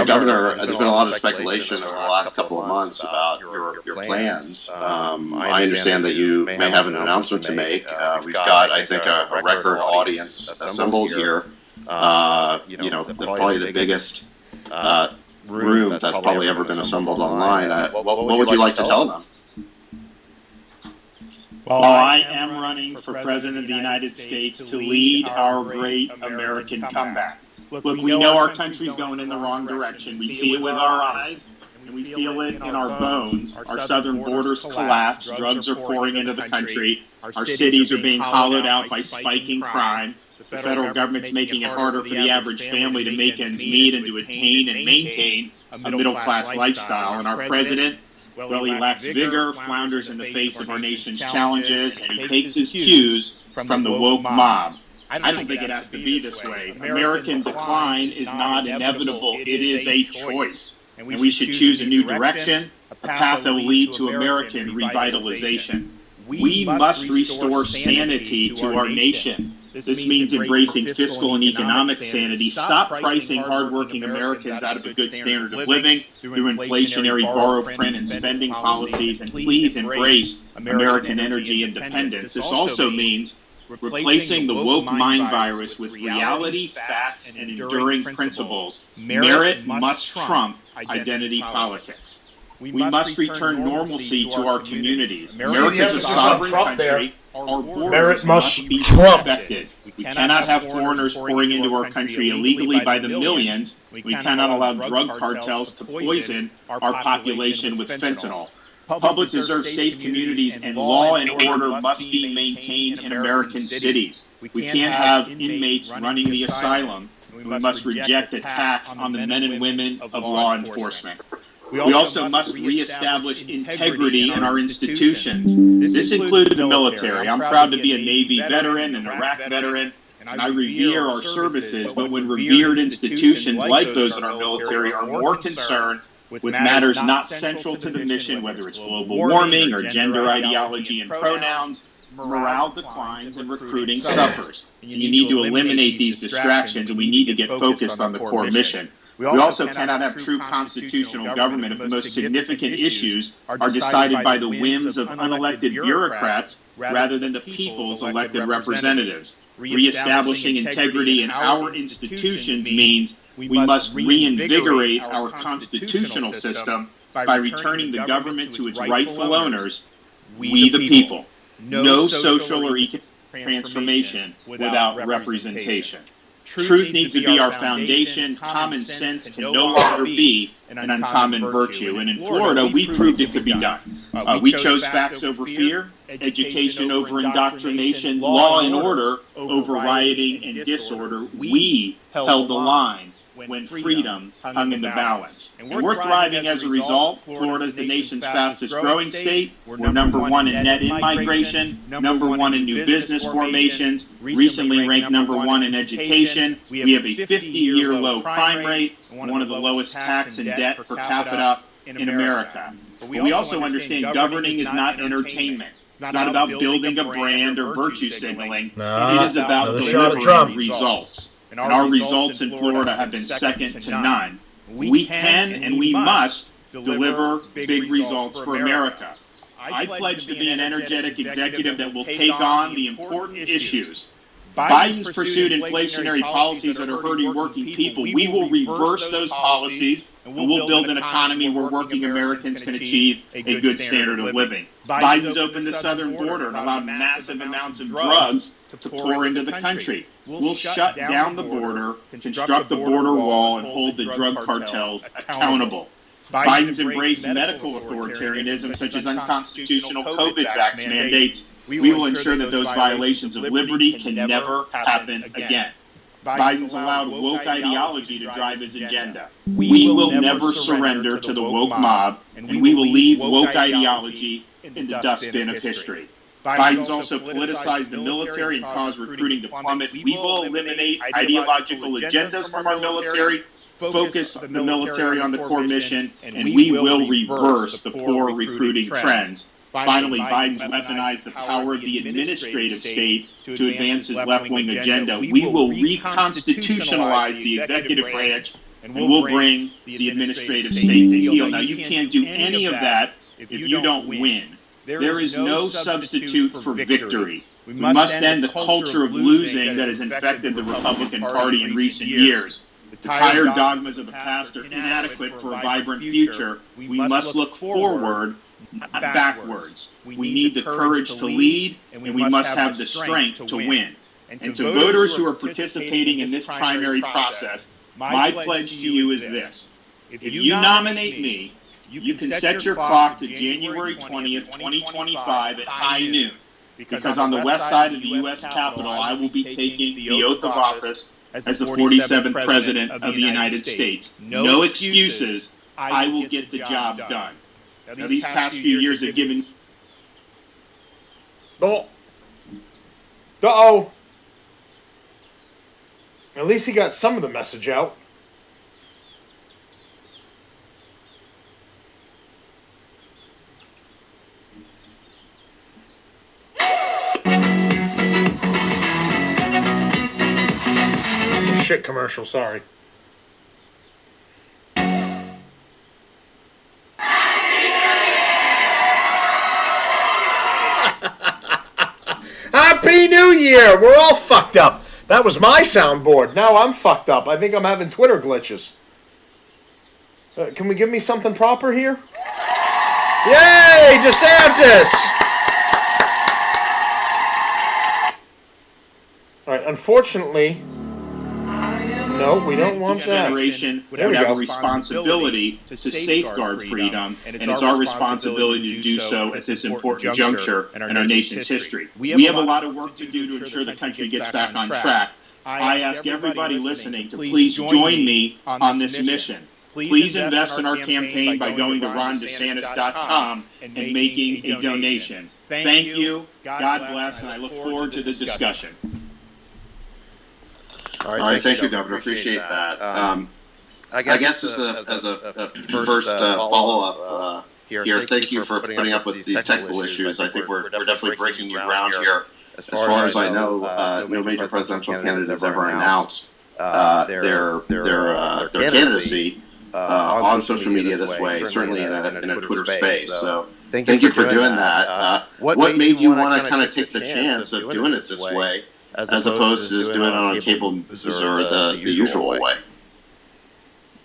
Governor, there's been a lot of speculation over the last couple of months about your plans. I understand that you may have an announcement to make. We've got, I think, a record audience assembled here. Probably the biggest room that's probably ever been assembled online. What would you like to tell them? Well, I am running for President of the United States to lead our great American comeback. Look, we know our country's going in the wrong direction. We see it with our eyes, and we feel it in our bones. Our southern borders collapse. Drugs are pouring into the country. Our cities are being hollowed out by spiking crime. The federal government's making it harder for the average family to make ends meet and to attain and maintain a middle-class lifestyle. And our president, well, he lacks vigor, flounders in the face of our nation's challenges, and he takes his cues from the woke mob. I don't think it has to be this way. American decline is not inevitable. It is a choice. And we should choose a new direction, a path that will lead to American revitalization. We must restore sanity to our nation. This means embracing fiscal and economic sanity. Stop pricing hardworking Americans out of a good standard of living through inflationary borrow, print, and spending policies, and please embrace American energy independence. This also means replacing the woke mind virus with reality, facts, and enduring principles. Merit must trump identity politics. We must return normalcy to our communities. America is a sovereign country. Our borders must be respected. We cannot have foreigners pouring into our country illegally by the millions. We cannot allow drug cartels to poison our population with fentanyl. Public deserves safe communities, and law and order must be maintained in American cities. We can't have inmates running the asylum. We must reject attacks on the men and women of law enforcement. We also must reestablish integrity in our institutions. This includes the military. I'm proud to be a Navy veteran, an Iraq veteran, and I revere our services, but when revered institutions like those in our military are more concerned with matters not central to the mission, whether it's global warming or gender ideology and pronouns, morale declines and recruiting suffers. And you need to eliminate these distractions, and we need to get focused on the core mission. We also cannot have true constitutional government if the most significant issues are decided by the whims of unelected bureaucrats rather than the people's elected representatives. Reestablishing integrity in our institutions means we must reinvigorate our constitutional system by returning the government to its rightful owners, we the people. No social or economic transformation without representation. Truth needs to be our foundation. Common sense can no longer be an uncommon virtue. And in Florida, we proved it could be done. We chose facts over fear, education over indoctrination, law and order over rioting and disorder. We held the line when freedom hung in the balance. And we're thriving as a result. Florida is the nation's fastest growing state. We're number one in net in-migration, number one in new business formations, recently ranked number one in education. We have a 50-year low crime rate, one of the lowest tax and debt per capita in America. But we also understand governing is not entertainment. It's not about building a brand or virtue signaling. It is about delivering results. And our results in Florida have been second to none. We can and we must deliver big results for America. I pledge to be an energetic executive that will take on the important issues. Biden's pursued inflationary policies that are hurting working people. We will reverse those policies, and we'll build an economy where working Americans can achieve a good standard of living. Biden's opened the southern border and allowed massive amounts of drugs to pour into the country. We'll shut down the border, construct the border wall, and hold the drug cartels accountable. Biden's embraced medical authoritarianism, such as unconstitutional COVID vaccine mandates. We will ensure that those violations of liberty can never happen again. Biden's allowed woke ideology to drive his agenda. We will never surrender to the woke mob, and we will leave woke ideology in the dustbin of history. Biden's also politicized the military and caused recruiting to plummet. We will eliminate ideological agendas from our military, focus the military on the core mission, and we will reverse the poor recruiting trends. Finally, Biden's weaponized the power of the administrative state to advance his left-wing agenda. We will reconstitutionalize the executive branch, and we'll bring the administrative state to heel. Now, you can't do any of that if you don't win. There is no substitute for victory. We must end the culture of losing that has infected the Republican Party in recent years. The tired dogmas of the past are inadequate for a vibrant future. We must look forward, not backwards. We need the courage to lead, and we must have the strength to win. And to voters who are participating in this primary process, my pledge to you is this. If you nominate me, you can set your clock to January 20th, 2025 at high noon, because on the west side of the U.S. Capitol, I will be taking the oath of office as the 47th President of the United States. No excuses. I will get the job done. Now, these past few years have given... Uh-oh. At least he got some of the message out. It's a shit commercial, sorry. Happy New Year! We're all fucked up. That was my soundboard. Now I'm fucked up. I think I'm having Twitter glitches. Can we give me something proper here? Yay! Desantis! Alright, unfortunately... No, we don't want that. Generation would have a responsibility to safeguard freedom, and it's our responsibility to do so at this important juncture in our nation's history. We have a lot of work to do to ensure the country gets back on track. I ask everybody listening to please join me on this mission. Please invest in our campaign by going to rondesantis.com and making a donation. Thank you, God bless, and I look forward to the discussion. All right, thank you, Governor. Appreciate that. I guess just as a first follow-up here, thank you for putting up with these technical issues. I think we're definitely breaking new ground here. As far as I know, no major presidential candidate has ever announced their candidacy on social media this way, certainly in a Twitter space. So thank you for doing that. What made you want to kind of take the chance of doing it this way, as opposed to just doing it on a cable news or the usual way?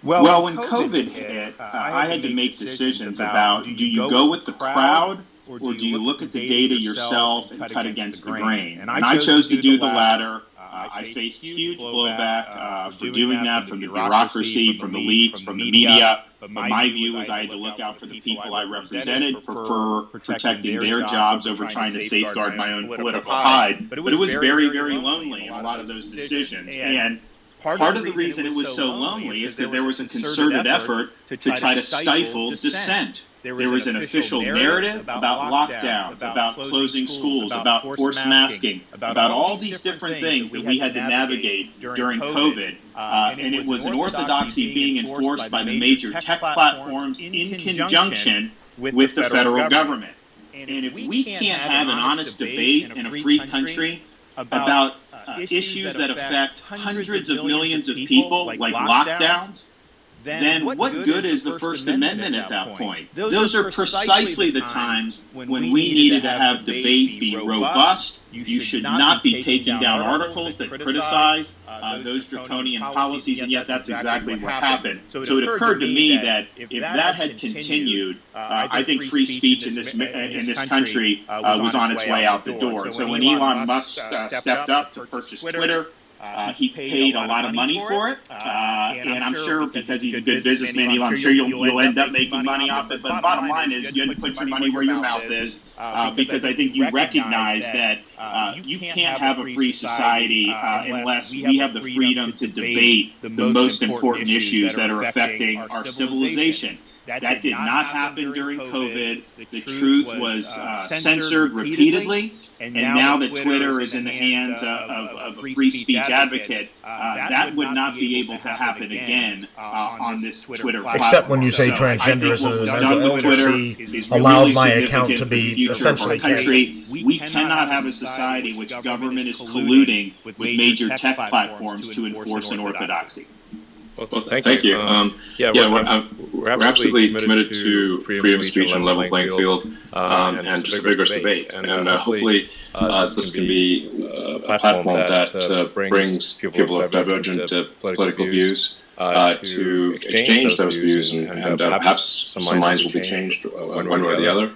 Well, when COVID hit, I had to make decisions about, do you go with the crowd, or do you look at the data yourself and cut against the grain? And I chose to do the latter. I faced huge blowback for doing that from the bureaucracy, from the elites, from the media. But my view was I had to look out for the people I represented, for protecting their jobs over trying to safeguard my own political hide. But it was very, very lonely in a lot of those decisions. And part of the reason it was so lonely is because there was a concerted effort to try to stifle dissent. There was an official narrative about lockdowns, about closing schools, about forced masking, about all these different things that we had to navigate during COVID. And it was an orthodoxy being enforced by the major tech platforms in conjunction with the federal government. And if we can't have an honest debate in a free country about issues that affect hundreds of millions of people, like lockdowns, then what good is the First Amendment at that point? Those are precisely the times when we needed to have debate be robust. You should not be taking down articles that criticize those draconian policies, and yet that's exactly what happened. So it occurred to me that if that had continued, I think free speech in this country was on its way out the door. So when Elon Musk stepped up to purchase Twitter, he paid a lot of money for it, and I'm sure because he's a good businessman, I'm sure you'll end up making money off it. But the bottom line is you have to put your money where your mouth is, because I think you recognize that you can't have a free society unless we have the freedom to debate the most important issues that are affecting our civilization. That did not happen during COVID. The truth was censored repeatedly. And now that Twitter is in the hands of a free speech advocate, that would not be able to happen again on this Twitter platform. Except when you say transgenderism and mental illness, he allowed my account to be essentially canceled. We cannot have a society which government is colluding with major tech platforms to enforce an orthodoxy. Well, thank you. We're absolutely committed to freedom of speech and level playing field, and just a vigorous debate. And hopefully this can be a platform that brings people of divergent political views to exchange those views, and perhaps some minds will be changed one way or the other.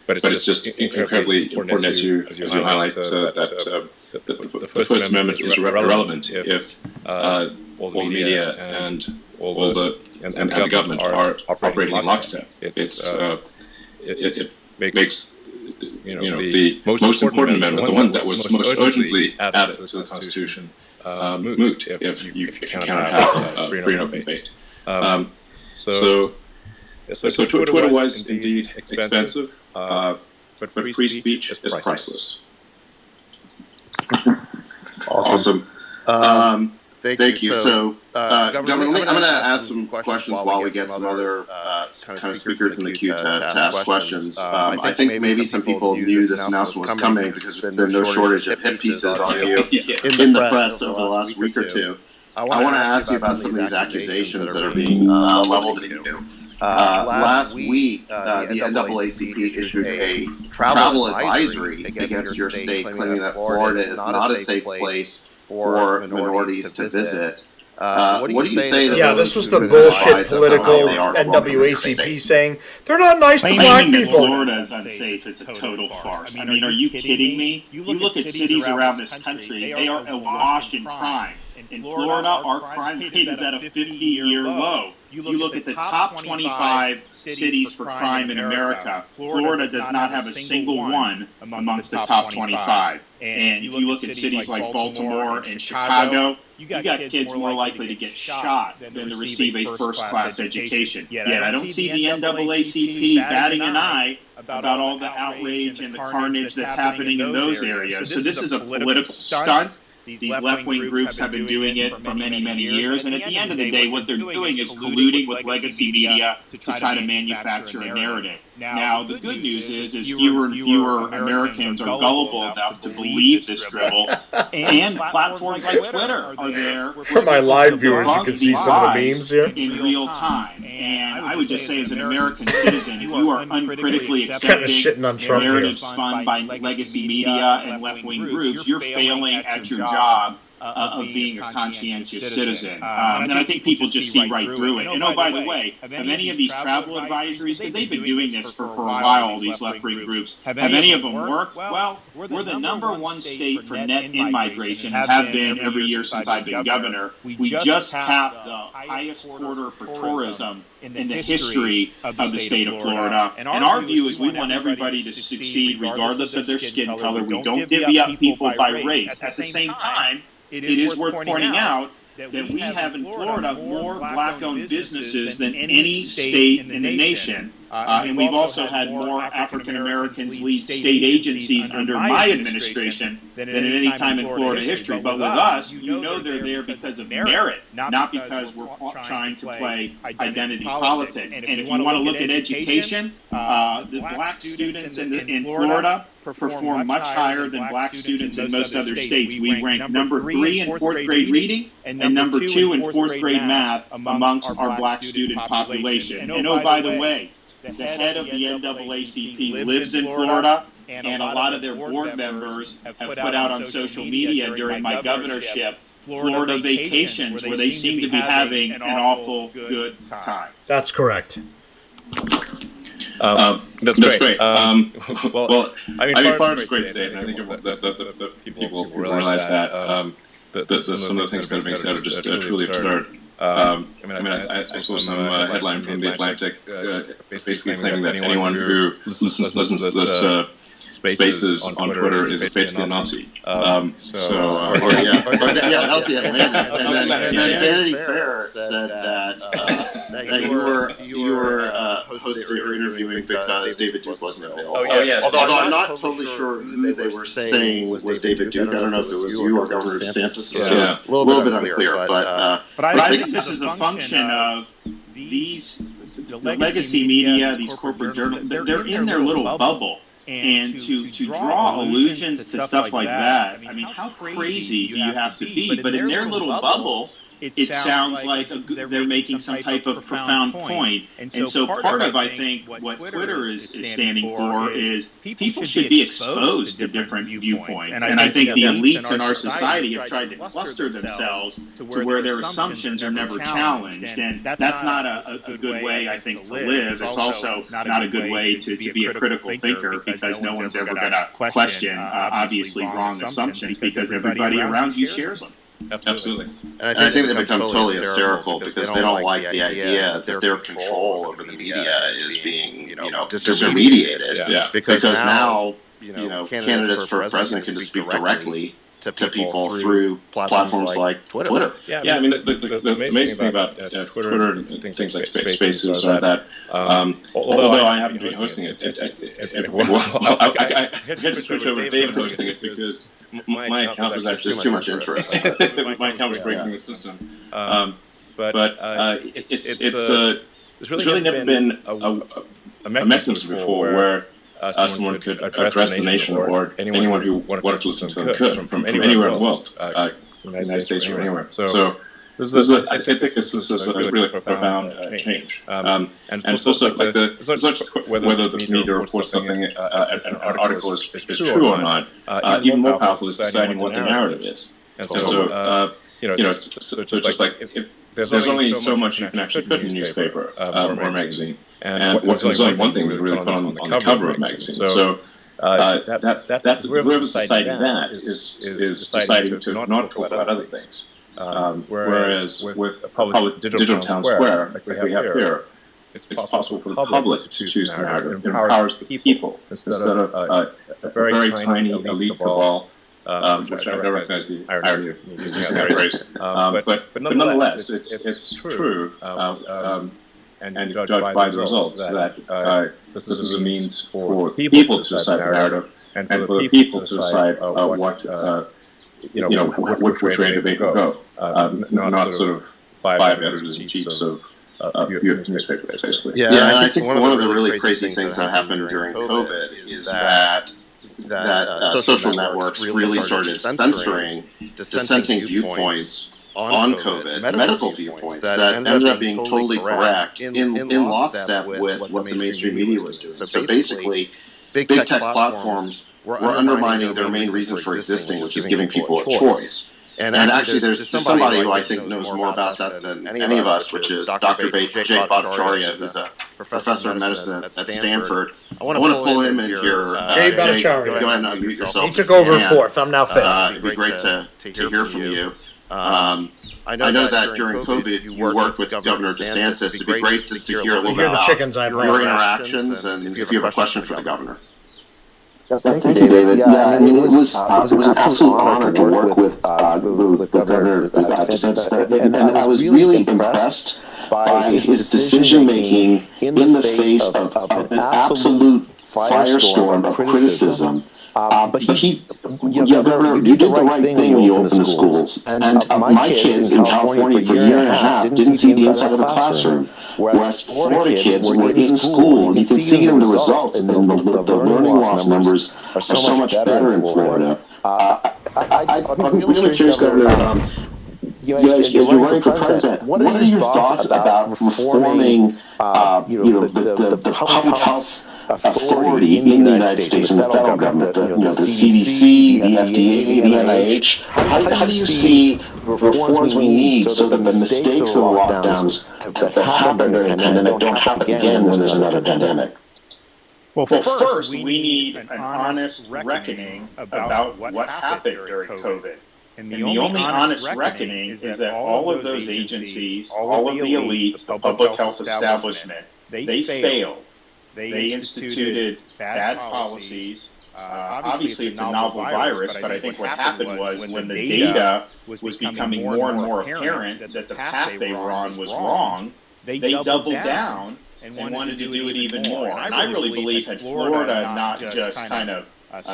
But it's just incredibly important, as you highlight, that the First Amendment is irrelevant if all the media and the government are operating in lockstep. It makes the most important amendment, the one that was most urgently added to the Constitution, moot if you cannot have freedom of debate. So Twitter was indeed expensive, but free speech is priceless. Awesome. Thank you. So, Governor, I'm going to ask some questions while we get some other kind of speakers in the queue to ask questions. I think maybe some people knew this announcement was coming because there's been no shortage of hit pieces on you in the press over the last week or two. I want to ask you about some of these accusations that are being leveled at you. Last week, the NAACP issued a travel advisory against your state, claiming that Florida is not a safe place for minorities to visit. What do you say to those this was the bullshit political NAACP saying they're not nice to black people. Florida is unsafe is a total farce. I mean, are you kidding me? You look at cities around this country, they are awash in crime. In Florida, our crime rate is at a 50-year low. You look at the top 25 cities for crime in America, Florida does not have a single one amongst the top 25. And if you look at cities like Baltimore and Chicago, you got kids more likely to get shot than to receive a first-class education. Yet I don't see the NAACP batting an eye about all the outrage and the carnage that's happening in those areas. So this is a political stunt. these left-wing groups have been doing it for many, many years, and at the end of the day, what they're doing is colluding with legacy media to try to manufacture a narrative. Now, the good news is fewer and fewer Americans are gullible enough to believe this drivel, and platforms like Twitter are there. For my live viewers, you can see some of the memes here. In real time. And I would just say, as an American citizen, if you are uncritically Kind of shitting on accepting Trump here. narratives spun by legacy media and left-wing groups, you're failing at your job of being a conscientious citizen. And I think people just see right through it. And oh, by the way, have any of these travel advisories, because they've been doing this for a while, all these left-wing groups, have any of them worked? Well, we're the #1 state for net in-migration, have been every year since I've been governor. We just have the highest quarter for tourism in the history of the state of Florida. And our view is we want everybody to succeed regardless of their skin color. We don't divvy up people by race. At the same time, it is worth pointing out that we have in Florida more black-owned businesses than any state in the nation. And we've also had more African Americans lead state agencies under my administration than at any time in Florida history. But with us, you know they're there because of merit, not because we're trying to play identity politics. And if you want to look at education, the black students in Florida perform much higher than black students in most other states. We rank #3 in 4th grade reading and #2 in 4th grade math amongst our black student population. And oh, by the way, the head of the NAACP lives in Florida, and a lot of their board members have put out on social media during my governorship Florida vacations where they seem to be having an awful good time. That's correct. That's great. Well, I mean, Florida's a great state, and I think the people realize that. Some of the things that are being said are just truly absurd. I saw some headline from The Atlantic basically claiming that anyone who listens to this Spaces on Twitter is basically a Nazi. That was the Atlantic. And then Vanity Fair said that you were hosting or interviewing because David Duke wasn't available. Oh, yes. Although I'm not totally sure who they were saying was David Duke. I don't know if it was you or Governor Desantis. Yeah. A little bit unclear. But I think this is a function of these the legacy media, these corporate journals. They're in their little bubble. And to draw allusions to stuff like that, I mean, how crazy do you have to be? But in their little bubble, it sounds like they're making some type of profound point. And so part of, I think, what Twitter is standing for is people should be exposed to different viewpoints. And I think the elites in our society have tried to cluster themselves to where their assumptions are never challenged. And that's not a good way, I think, to live. It's also not a good way to be a critical thinker, because no one's ever going to question obviously wrong assumptions, because everybody around you shares them. Absolutely. And I think they become totally hysterical because they don't like the idea that their control over the media is being, disintermediated. Yeah. Because now, candidates for president can just speak directly to people through platforms like Twitter. Yeah, I mean, the amazing thing about Twitter and things like Spaces are that, although I happen to be hosting it, I had to switch over to David hosting it because my account was actually too much interest. My account was breaking the system. But it's really never been a mechanism before where someone could address the nation, or anyone who wanted to listen to them could, from anywhere in the world, United States or anywhere. So I think this is a really profound change. And it's also like it's not just whether the media reports something, an article is true or not. Even more powerful is deciding what the narrative is. And so it's just like if there's only so much you can actually fit in a newspaper or a magazine. And there's only one thing we really put on the cover of a magazine. So the way of deciding that is deciding to not talk about other things. Whereas with a public digital town square, like we have here, it's possible for the public to choose the narrative. It empowers the people instead of a very tiny elite cabal. Which I recognize the irony of using that phrase. But nonetheless, it's true. And judged by the results that this is a means for people to decide the narrative, and for the people to decide what which way do they go? Not sort of five editors-in-chiefs of a few newspapers, basically. Yeah, and I think one of the really crazy things that happened during COVID is that social networks really started censoring dissenting viewpoints on COVID, medical viewpoints that ended up being totally correct in lockstep with what the mainstream media was doing. So basically, big tech platforms were undermining their main reason for existing, which is giving people a choice. And actually, there's somebody who I think knows more about that than any of us, which is Dr. Jay Bhattacharya, who's a professor of medicine at Stanford. I want to pull him in here. Jay Bhattacharya. Go ahead and unmute yourself. He took over fourth. I'm now fifth. It'd be great to hear from you. I know that during COVID you worked with Governor Desantis. It'd be great just to hear a little bit about your interactions and if you have a question for the governor. Thank you, David. Yeah, it was an absolute honor to work with Governor DeSantis, and I was really impressed by his decision-making in the face of an absolute firestorm of criticism. But Governor, you did the right thing when you opened the schools. And my kids in California for a year and a half didn't see the inside of the classroom. Whereas Florida kids were in school, and you can see it in the results, and the learning loss numbers are so much better in Florida. I'm really curious, Governor, you're running for president. What are your thoughts about reforming the public health authority in the United States and the federal government, the CDC, the FDA, the NIH? How do you see reforms we need so that the mistakes of the lockdowns that happened during the pandemic don't happen again when there's another pandemic? Well, first, we need an honest reckoning about what happened during COVID. And the only honest reckoning is that all of those agencies, all of the elites, the public health establishment, they failed. They instituted bad policies. Obviously, it's a novel virus, but I think what happened was when the data was becoming more and more apparent that the path they were on was wrong, they doubled down and wanted to do it even more. And I really believe had Florida not just kind of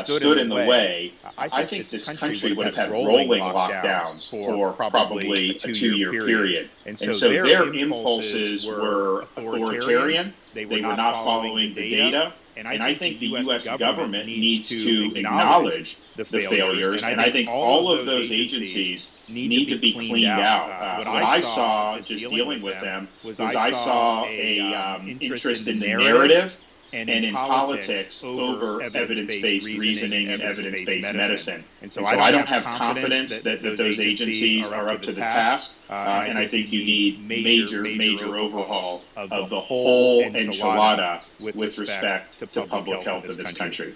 stood in the way, I think this country would have had rolling lockdowns for probably a 2-year period. And so their impulses were authoritarian. They were not following the data. And I think the U.S. government needs to acknowledge the failures. And I think all of those agencies need to be cleaned out. What I saw just dealing with them was I saw a interest in the narrative and in politics over evidence-based reasoning and evidence-based medicine. And so I don't have confidence that those agencies are up to the task, and I think you need major overhaul of the whole enchilada with respect to public health of this country.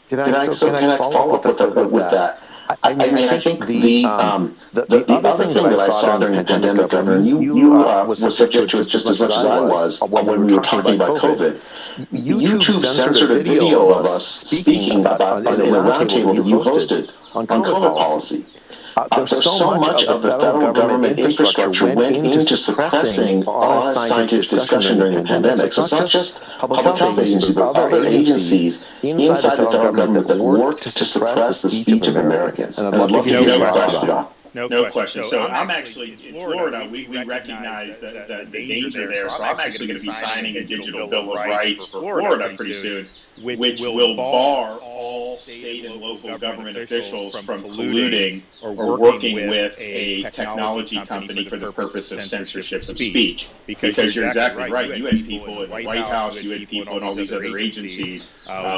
Can I follow up with that? I think the other thing that I saw during the pandemic, Governor, and you were subject to it just as much as I was when we were talking about COVID. YouTube censored a video of us speaking about in a roundtable that you hosted on COVID policy. There's so much of the federal government infrastructure went into suppressing honest scientific discussion during the pandemic. So it's not just public health agencies, but other agencies inside the federal government that worked to suppress the speech of Americans. And I'd love to hear your thoughts about that. No question. So I'm actually, in Florida, we recognize the danger there. So I'm actually going to be signing a digital Bill of Rights for Florida pretty soon, which will bar all state and local government officials from colluding or working with a technology company for the purpose of censorship of speech. Because you're exactly right. You had people at the White House, you had people in all these other agencies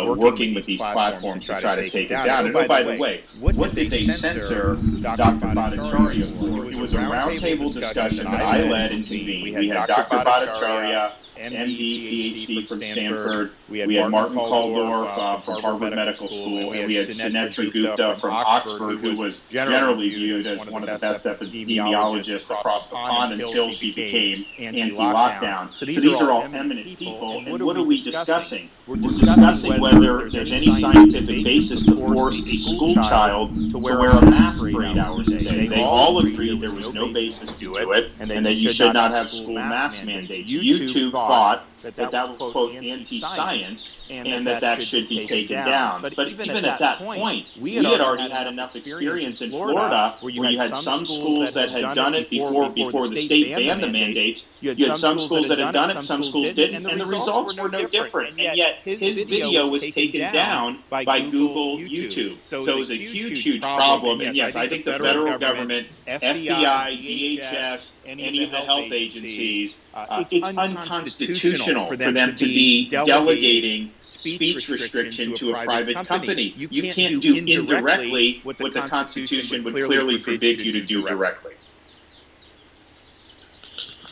working with these platforms to try to take it down. And oh, by the way, what did they censor Dr. Bhattacharya for? It was a roundtable discussion that I led and convened. We had Dr. Bhattacharya, MD, PhD from Stanford. We had Martin Kaldorf from Harvard Medical School, and we had Sunetra Gupta from Oxford, who was generally viewed as one of the best epidemiologists across the pond until she became anti-lockdown. So these are all eminent people, and what are we discussing? We're discussing whether there's any scientific basis to force a school child to wear a mask for 8 hours a day. They all agreed there was no basis to it, and that you should not have school mask mandates. YouTube thought that was, quote, anti-science, and that should be taken down. But even at that point, we had already had enough experience in Florida where you had some schools that had done it before the state banned the mandates. You had some schools that had done it, some schools didn't, and the results were no different. And yet his video was taken down by Google, YouTube. So it was a huge problem. And yes, I think the federal government, FBI, DHS, any of the health agencies, it's unconstitutional for them to be delegating speech restriction to a private company. You can't do indirectly what the Constitution would clearly forbid you to do directly.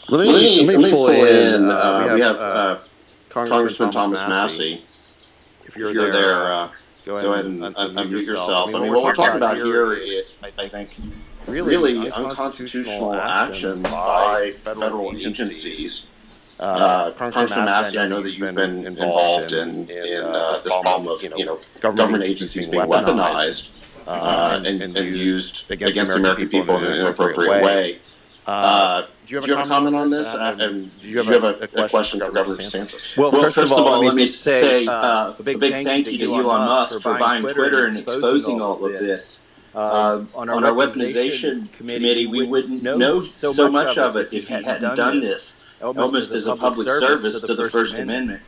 Let me pull in. We have Congressman Thomas Massey. If you're there, go ahead and unmute yourself. I mean, what we're talking about here is, I think, really unconstitutional actions by federal agencies. Congressman Massey, I know that you've been involved in this problem of government agencies being weaponized and used against the American people in an inappropriate way. Do you have a comment on this? And do you have a question for Governor DeSantis? Well, first of all, let me say a big thank you to Elon Musk for buying Twitter and exposing all of this. On our weaponization committee, we wouldn't know so much of it if he hadn't done this, almost as a public service to the First Amendment.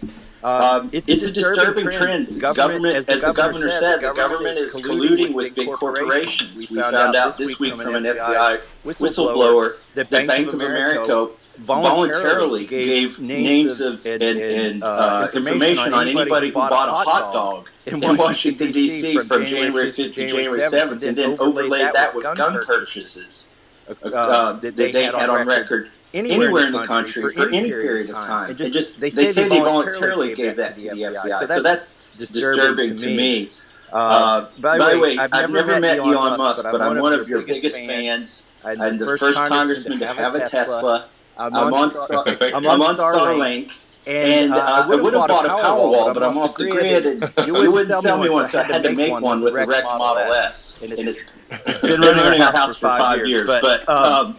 It's a disturbing trend. Government, as the governor said, the government is colluding with big corporations. We found out this week from an FBI whistleblower that Bank of America voluntarily gave names of and information on anybody who bought a hot dog in Washington, D.C. from January 5th to January 7th, and then overlaid that with gun purchases that they had on record anywhere in the country for any period of time. And just they say they voluntarily gave that to the FBI. So that's disturbing to me. By the way, I've never met Elon Musk, but I'm one of your biggest fans. I'm the first congressman to have a Tesla. I'm on Starlink. And I would have bought a Powerwall, but I'm off the grid. And you wouldn't sell me one, so I had to make one with a wrecked Model S. And it's been running our house for 5 years. But and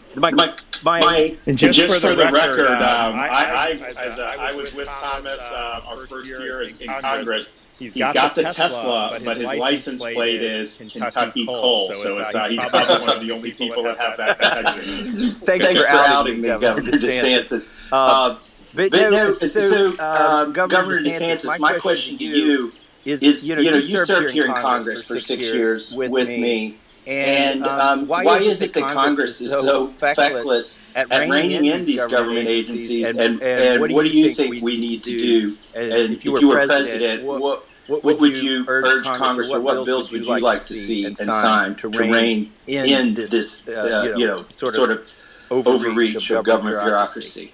just for the record, I was with Thomas our first year in Congress. He's got the Tesla, but his license plate is Kentucky Coal. So he's probably one of the only people that have that. Thanks for outing me, Governor DeSantis. Governor DeSantis, my question to you is you served here in Congress for 6 years with me, and why is it that Congress is so feckless at reining in these government agencies, and what do you think we need to do? And if you were president, what would you urge Congress, or what bills would you like to see and sign to rein in this sort of overreach of government bureaucracy?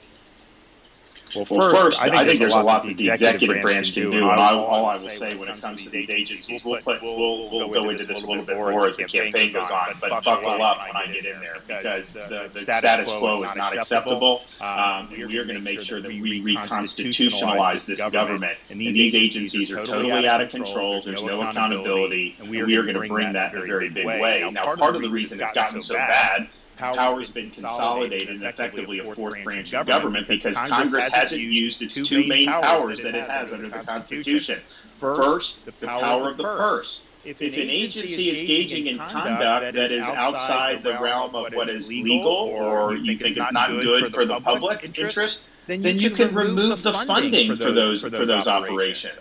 Well, first, I think there's a lot that the executive branch can do. And all I will say when it comes to these agencies, we'll go into this a little bit more as the campaign goes on, but buckle up when I get in there, because the status quo is not acceptable. We are going to make sure that we reconstitutionalize this government. And these agencies are totally out of control. There's no accountability. And we are going to bring that in a very big way. Now, part of the reason it's gotten so bad, power has been consolidated and effectively a fourth branch of government, because Congress hasn't used its two main powers that it has under the Constitution. First, the power of the purse. If an agency is engaging in conduct that is outside the realm of what is legal, or you think it's not good for the public interest, then you can remove the funding for those operations.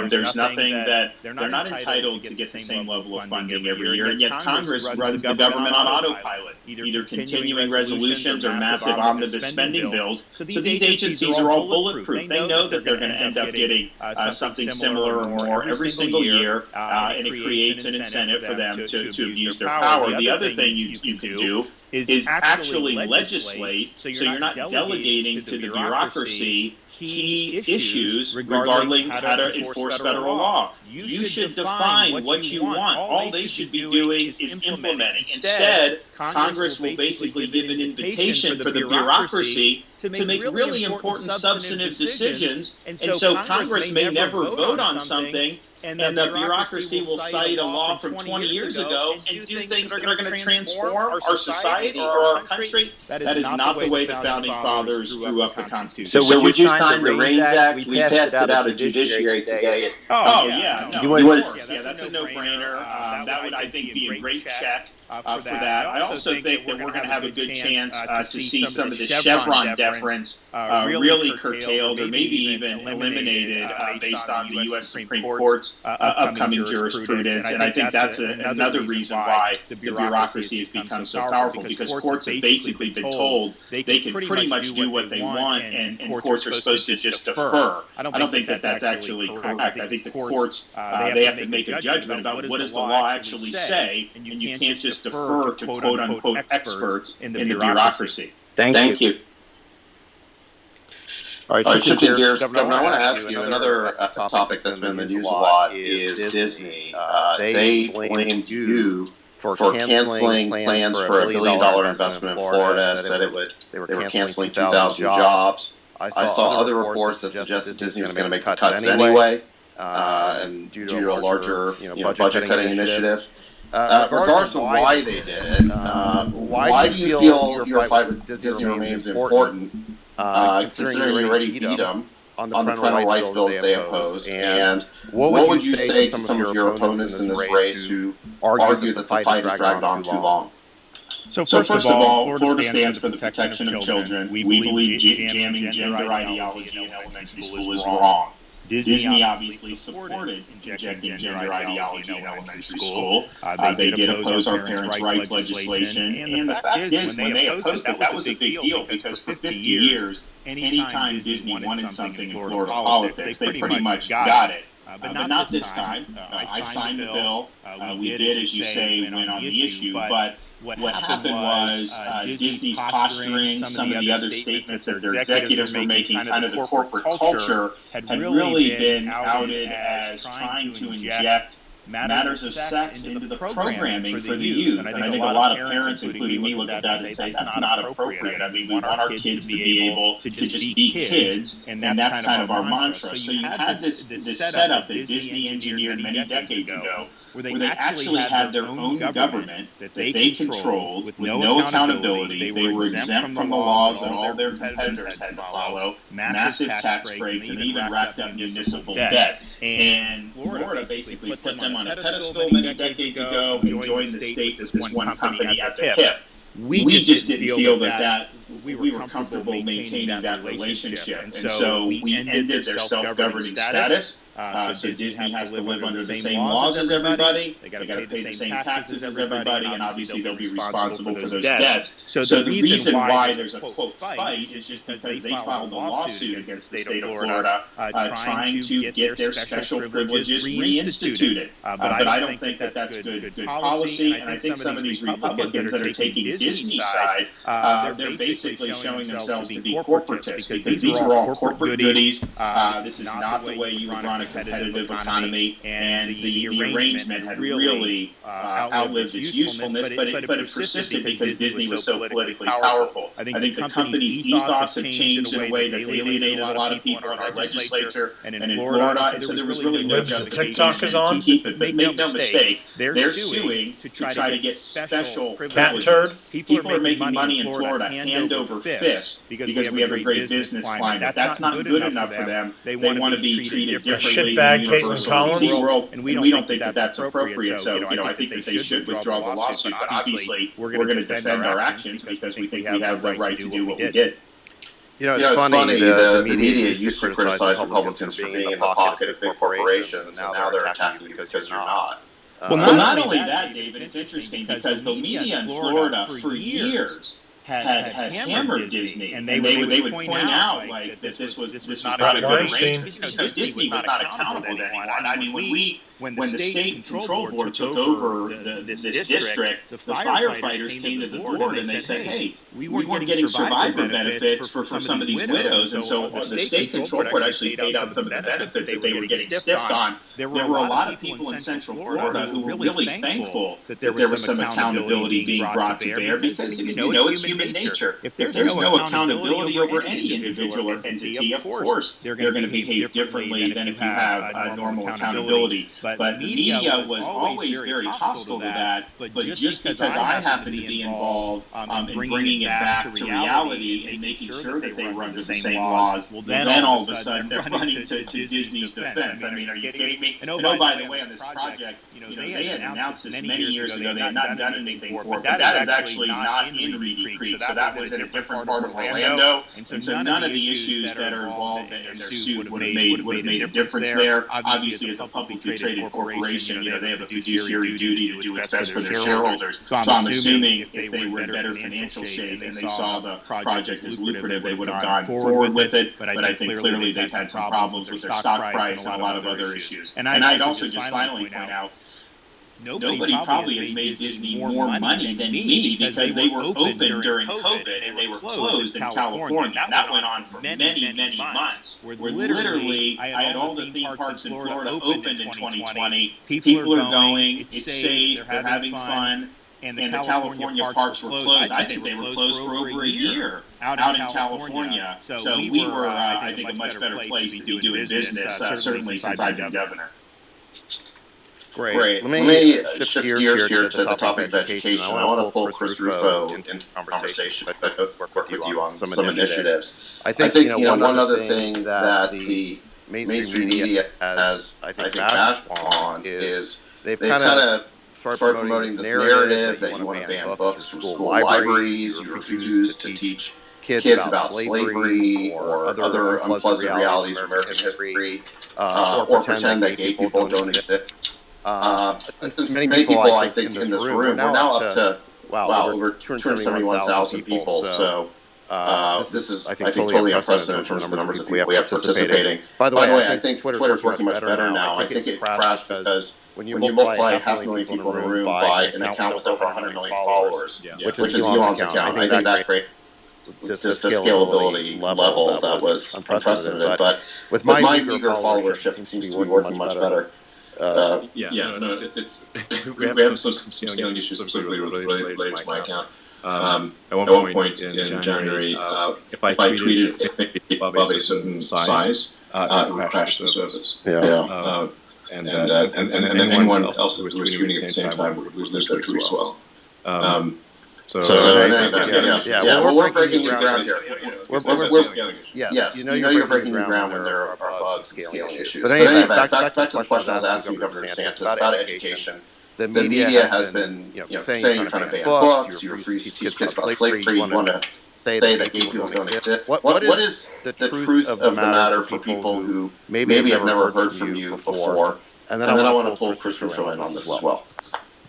There's nothing that they're not entitled to get the same level of funding every year, and yet Congress runs the government on autopilot, either continuing resolutions or massive omnibus spending bills. So these agencies are all bulletproof. They know that they're going to end up getting something similar or more every single year, and it creates an incentive for them to abuse their power. The other thing you can do is actually legislate, so you're not delegating to the bureaucracy key issues regarding how to enforce federal law. You should define what you want. All they should be doing is implementing. Instead, Congress will basically give an invitation for the bureaucracy to make really important substantive decisions, and so Congress may never vote on something, and the bureaucracy will cite a law from 20 years ago and do things that are going to transform our society or our country. That is not the way the Founding Fathers drew up the Constitution. So would you sign the Reins Act? We passed it out of Judiciary today. Oh, yeah. No, You would- yeah, that's a no-brainer. That would, I think, be a great check for that. I also think that we're going to have a good chance to see some of the Chevron deference really curtailed or maybe even eliminated based on the U.S. Supreme Court's upcoming jurisprudence. And I think that's another reason why the bureaucracy has become so powerful, because courts have basically been told they can pretty much do what they want, and courts are supposed to just defer. I don't think that that's actually correct. I think the courts, they have to make a judgment about what does the law actually say, and you can't just defer to quote-unquote experts in the bureaucracy. Thank you. All right, shifting gears, Governor, I want to ask you another topic that's been in the news a lot is Disney. They blamed you for canceling plans for $1 billion investment in Florida, said they were canceling 2,000 jobs. I saw other reports that suggested Disney was going to make cuts anyway, and due to a larger budget cutting initiative. Regardless of why they did it, why do you feel your fight with Disney remains important, considering you already beat them on the parental rights bills they opposed? And what would you say to some of your opponents in this race who argue that the fight has dragged on too long? So first of all, Florida stands for the protection of children. We believe jamming gender ideology in elementary school is wrong. Disney obviously supported injecting gender ideology in elementary school. They did oppose our parents' rights legislation, and the fact is, when they opposed it, that was a big deal, because for 50 years, anytime Disney wanted something in Florida politics, they pretty much got it. But not this time. I signed the bill. We did, as you say, win on the issue, but what happened was Disney's posturing, some of the other statements that their executives were making, kind of the corporate culture, had really been outed as trying to inject matters of sex into the programming for the youth. And I think a lot of parents, including me, look at that and say, that's not appropriate. I mean, we want our kids to be able to just be kids, and that's kind of our mantra. So you had this setup that Disney engineered many decades ago, where they actually had their own government that they controlled with no accountability. They were exempt from the laws that all their competitors had to follow, massive tax breaks, and even racked up municipal debt. And Florida basically put them on a pedestal many decades ago and joined the state with this one company at the hip. We just didn't feel that we were comfortable maintaining that relationship. And so we ended their self-governing status. So Disney has to live under the same laws as everybody. They got to pay the same taxes as everybody, and obviously they'll be responsible for those debts. So the reason why there's a quote fight is just because they filed a lawsuit against the state of Florida, trying to get their special privileges reinstituted. But I don't think that that's good policy, and I think some of these Republicans that are taking Disney's side, they're basically showing themselves to be corporatists, because these are all corporate goodies. This is not the way you run a competitive economy, and the arrangement had really outlived its usefulness, but it persisted because Disney was so politically powerful. I think the company's ethos have changed in a way that's alienated a lot of people in our legislature and in Florida, and so there was really no justification to keep it. But make no mistake, they're suing to try to get special privileges. People are making money in Florida hand over fist because we have a great business climate. That's not good enough for them. They want to be treated differently. Shitbag Caitlin Collins. World, and we don't think that that's appropriate. So, I think that they should withdraw the lawsuit. But obviously, we're going to defend our actions because we think we have the right to do what we did. It's funny, the media used to criticize Republicans for being in the pocket of big corporations, and now they're attacking you because you're not. Well, not only that, David, it's interesting because the media in Florida for years had hammered Disney, and they would point out like that this was not a good arrangement. Disney was not accountable to anyone. I mean, when we when the state control board took over this district, the firefighters came to the board and they said, hey, we weren't getting survivor benefits for some of these widows. And so the state control board actually paid out some of the benefits that they were getting stiffed on. There were a lot of people in Central Florida who were really thankful that there was some accountability being brought to bear because, you know, it's human nature. If there's no accountability over any individual or entity, of course, they're going to behave differently than if you have normal accountability. But the media was always very hostile to that. But just because I happen to be involved in bringing it back to reality and making sure that they were under the same laws, well, then all of a sudden they're running to Disney's defense. I mean, are you kidding me? And oh, by the way, on this project, you know, they had announced this many years ago. They had not done anything for it, but that is actually not in Reedy Creek. So that was in a different part of Orlando. And so none of the issues that are involved in their suit would have made a difference there. Obviously, as a publicly traded corporation, you know, they have a fiduciary duty to do what's best for their shareholders. So I'm assuming if they were in better financial shape and they saw the project as lucrative, they would have gone forward with it. But I think clearly they've had some problems with their stock price and a lot of other issues. And I'd also just finally point out, nobody probably has made Disney more money than me because they were open during COVID and they were closed in California. That went on for many, many months. Where literally, I had all the theme parks in Florida opened in 2020. People are going, it's safe, they're having fun. And the California parks were closed. I think they were closed for over a year out in California. So we were, I think, a much better place to be doing business, certainly since I've been governor. Great. Let me shift gears here to the topic of education. I want to pull Chris Rufo into conversation. Work with you on some initiatives. I think you know, one other thing that the mainstream media has, I think, bashed on is they've kind of started promoting this narrative that you want to ban books from school libraries, you refuse to teach kids about slavery or other unpleasant realities of American history, or pretend that gay people don't exist. Many people, I think, in this room, we're now up to, over 271,000 people. So this is, I think, totally unprecedented in terms of the numbers of people we have participating. By the way, I think Twitter's working much better now. I think it crashed because when you multiply 500,000 people in a room by an account with over 100 million followers, which is Elon's account, I think that created the scalability level that was unprecedented. But with my meager followership, it seems to be working much better. No, it's we have some scaling issues specifically related to my account. At one point in January, if I tweeted above a certain size, it would crash the service. And anyone else who was tweeting at the same time would lose their tweet as well. We're breaking new ground here. Yes, you know you're breaking new ground when there are bug scaling issues. But anyway, back to the question I was asking Governor Desantis about education. The media has been, saying you're trying to ban books, you refuse to teach kids about slavery, you want to say that gay people don't exist. What is the truth of the matter for people who maybe have never heard from you before? And then I want to pull Chris Rufo in on this as well.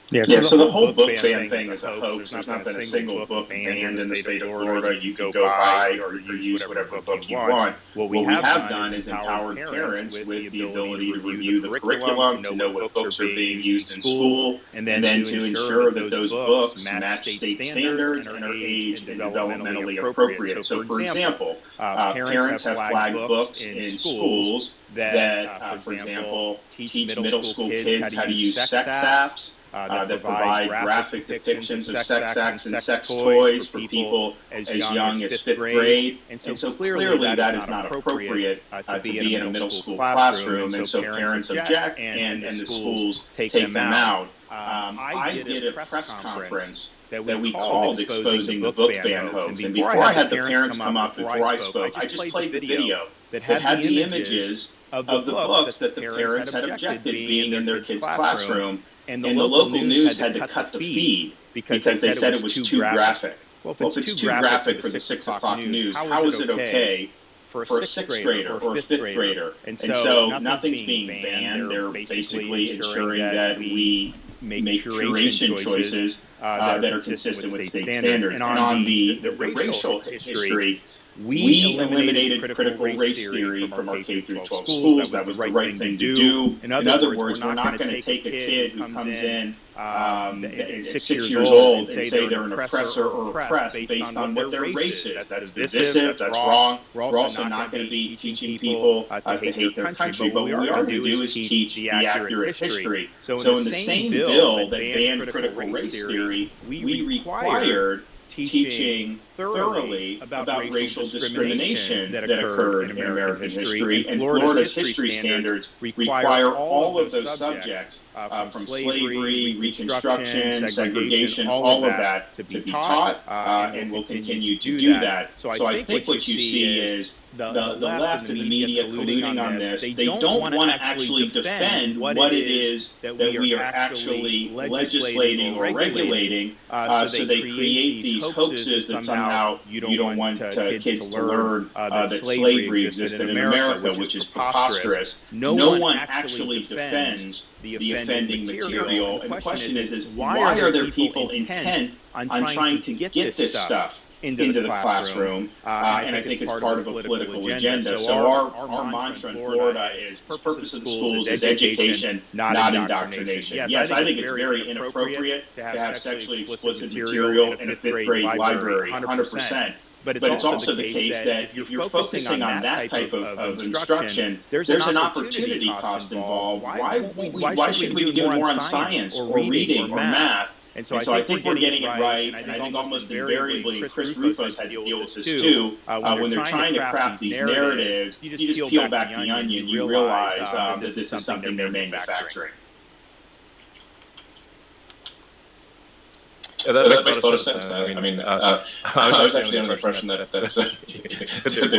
So the whole book ban thing is a hoax. There's not been a single book banned in the state of Florida. You can go buy or you use whatever book you want. What we have done is empowered parents with the ability to review the curriculum, to know what books are being used in school, and then to ensure that those books match state standards and are aged and developmentally appropriate. So, for example, parents have flagged books in schools that, for example, teach middle school kids how to use sex apps, that provide graphic depictions of sex acts and sex toys for people as young as 5th grade. And so clearly that is not appropriate to be in a middle school classroom, and so parents object and the schools take them out. I did a press conference that we called Exposing the Book Ban Hoax. And before I had the parents come up, before I spoke, I just played the video that had the images of the books that the parents had objected being in their kids' classroom. And the local news had to cut the feed because they said it was too graphic. Well, if it's too graphic for the 6 o'clock news, how is it okay for a 6th grader or a 5th grader? And so nothing's being banned. They're basically ensuring that we make curation choices that are consistent with state standards. And on the racial history, We eliminated critical race theory from our K through 12 schools. That was the right thing to do. In other words, we're not going to take a kid who comes in at 6 years old and say they're an oppressor or oppressed based on what their race is. That's divisive, that's wrong. We're also not going to be teaching people to hate their country, but what we are going to do is teach the accurate history. So in the same bill that banned critical race theory, we required teaching thoroughly about racial discrimination that occurred in American history, and Florida's history standards require all of those subjects, from slavery, Reconstruction, segregation, all of that to be taught, and will continue to do that. So I think what you see is the left and the media colluding on this. They don't want to actually defend what it is that we are actually legislating or regulating, so they create these hoaxes that somehow you don't want kids to learn that slavery existed in America, which is preposterous. No one actually defends the offending material, and the question is why are there people intent on trying to get this stuff into the classroom, and I think it's part of a political agenda. So our mantra in Florida is purpose of the schools is education, not indoctrination. Yes, I think it's very inappropriate to have sexually explicit material in a fifth grade library, 100%. But it's also the case that if you're focusing on that type of instruction, there's an opportunity cost involved. Why should we be doing more on science or reading or math? And so I think we're getting it right, and I think almost invariably Chris Rufus had to deal with this too. When they're trying to craft these narratives, you just peel back the onion, you realize that this is something they're manufacturing. Yeah, that makes a lot of sense. I mean, I was actually under the impression that there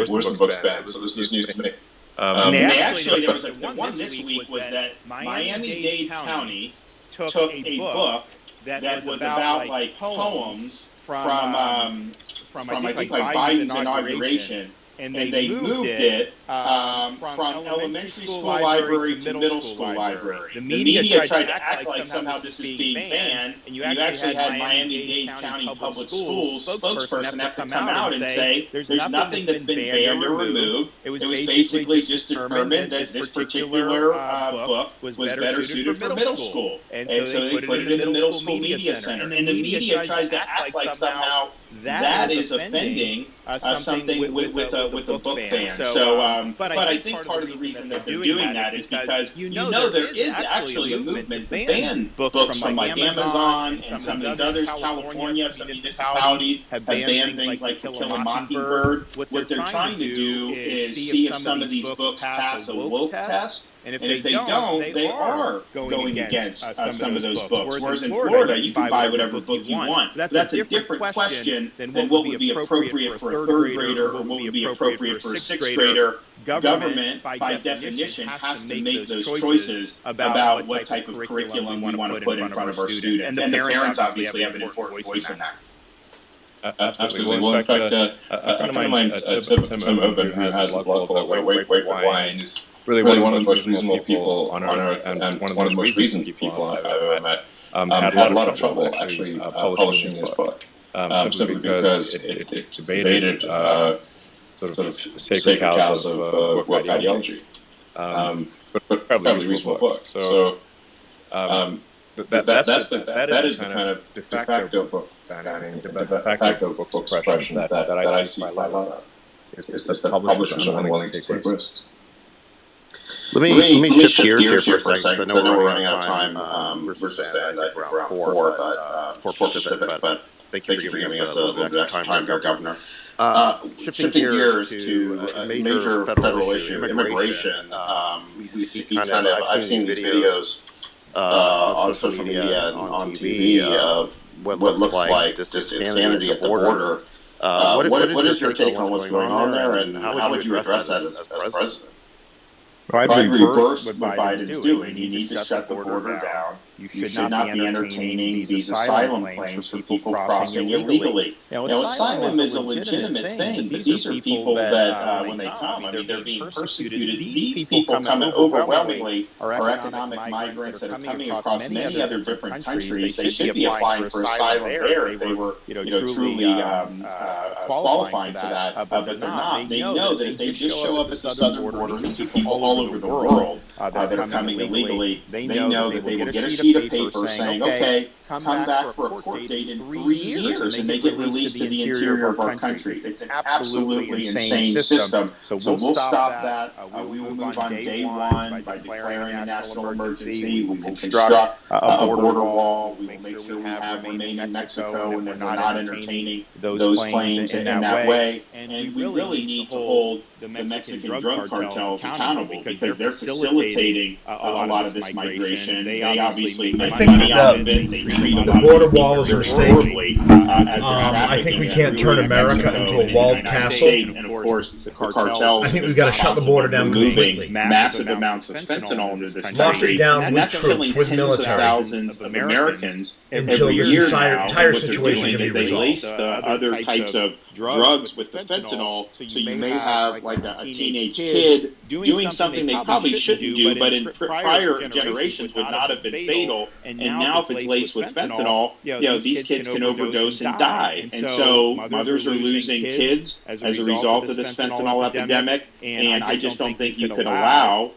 were some books banned, so this is news to me. Actually, there was one this week was that Miami-Dade County took a book that was about like poems from I think like Biden's inauguration, and they moved it from elementary school library to middle school library. The media tried to act like somehow this is being banned, and you actually had Miami-Dade County Public Schools spokesperson have to come out and say there's nothing that's been banned or removed. It was basically just determined that this particular book was better suited for middle school. And so they put it in the Middle School Media Center. And the media tries to act like somehow that is offending something with the book ban. So, but I think part of the reason that they're doing that is because you know there is actually a movement to ban books from like Amazon and some of these others. California, some municipalities have banned things like To Kill a Mockingbird. What they're trying to do is see if some of these books pass a woke test. And if they don't, they are going against some of those books. Whereas in Florida, you can buy whatever book you want. That's a different question than what would be appropriate for a third grader or what would be appropriate for a sixth grader. Government, by definition, has to make those choices about what type of curriculum we want to put in front of our students. And the parents obviously have an important voice in that. Absolutely. Well, in fact, a friend of mine, Tim Oben, who has a blog called Wait Wine, is really one of the most reasonable people on earth, and one of the most reasonable people I've ever met. Had a lot of trouble actually publishing his book, simply because it debated sort of sacred cows of woke ideology, but probably a reasonable book. So that is the kind of de facto book banning, de facto book suppression that I see quite a lot of. Is that publishers are unwilling to take risks. Let me shift gears here for a second. I know we're running out of time. We're supposed to end, I think, around 4 Pacific, but thank you for giving us a little bit of extra time here, Governor. Shifting gears to a major federal issue, immigration. We see I've seen these videos on social media and on TV of what looks like just insanity at the border. What is your take on what's going on there, and how would you address that as president? I agree with what Biden's doing. You need to shut the border down. you should not be entertaining these asylum claims for people crossing illegally. Asylum is a legitimate thing, but these are people that, when they come, I mean, they're being persecuted. These people coming overwhelmingly are economic migrants that are coming across many other different countries. They should be applying for asylum there if they were, truly qualifying for that, but they're not. They know that if they just show up at the southern border, and these are people all over the world that are coming illegally, they know that they will get a sheet of paper saying, okay, come back for a court date in 3 years, and they get released to the interior of our country. It's an absolutely insane system. So we'll stop that. We will move on day one by declaring a national emergency. We will construct a border wall. We will make sure we have remain in Mexico, and we're not entertaining those claims in that way. And we really need to hold the Mexican drug cartels accountable because they're facilitating a lot of this migration. They obviously make money out of it. The border wall is a mistake. I think we can't turn America into a walled castle. And of course, the cartels. I think we've got to shut the border down completely. Massive amounts of fentanyl into this country. Lock it down with troops, with military. Thousands of Americans until this entire situation can be resolved. They lace resolved. the other types of drugs with the fentanyl, so you may have like a teenage kid doing something they probably shouldn't do, but in prior generations would not have been fatal. And now if it's laced with fentanyl, these kids can overdose and die. And so mothers are losing kids as a result of this fentanyl epidemic. And I just don't think you could allow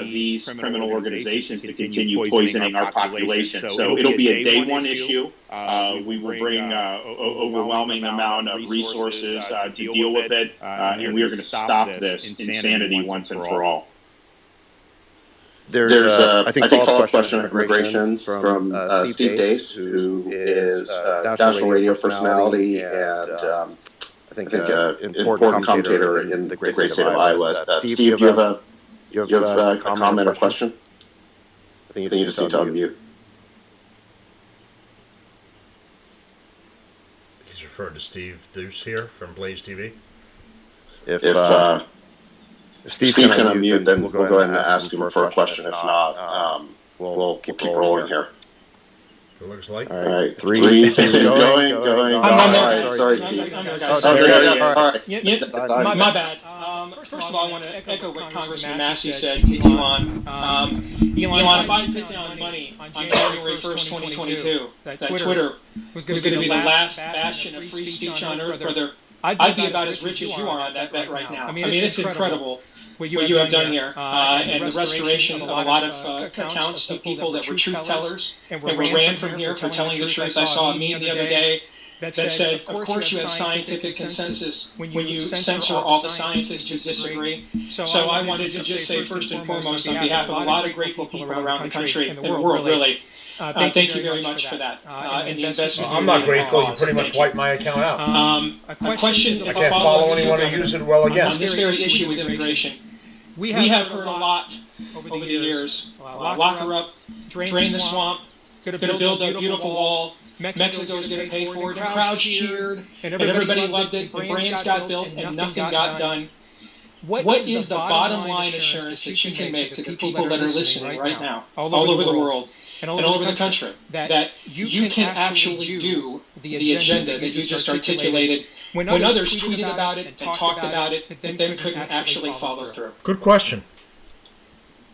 these criminal organizations to continue poisoning our population. So it'll be a day one issue. We will bring overwhelming amount of resources to deal with it, and we are going to stop this insanity once and for all. There's I think, follow-up question on immigration from Steve Dace, who is national radio personality and I think important commentator in the great state of Iowa. Steve, do you have a comment or question? I think you just need to unmute. He's referred to Steve Deuce here from Blaze TV. If Steve can unmute, then we'll go ahead and ask him for a question. If not, we'll keep rolling here. It looks like. All right, three. Going. I'm there. Sorry, Steve. My bad. First of all, I want to echo what Congressman Massey said to Elon. Elon, if I put down money on January 1st, 2022, that Twitter was going to be the last bastion of free speech on Earth, brother, I'd be about as rich as you are on that bet right now. I mean, it's incredible what you have done here, and the restoration of a lot of accounts of people that were truth tellers and were ran from here for telling the truth. I saw a meme the other day that said, of course you have scientific consensus when you censor all the scientists who disagree. So I wanted to just say, first and foremost, on behalf of a lot of grateful people around the country and the world, really, thank you very much for that. And the investment. I'm not grateful. You pretty much wiped my account out. A question. I can't follow anyone who used it well again. On this very issue with immigration, we have heard a lot over the years. Lock her up, drain the swamp, gonna build a beautiful wall. Mexico's going to pay for it, and crowds cheered, and everybody loved it, and brands got built, and nothing got done. What is the bottom line assurance that you can make to the people that are listening right now, all over the world, and all over the country, that you can actually do the agenda that you just articulated when others tweeted about it and talked about it, but then couldn't actually follow through? Good question.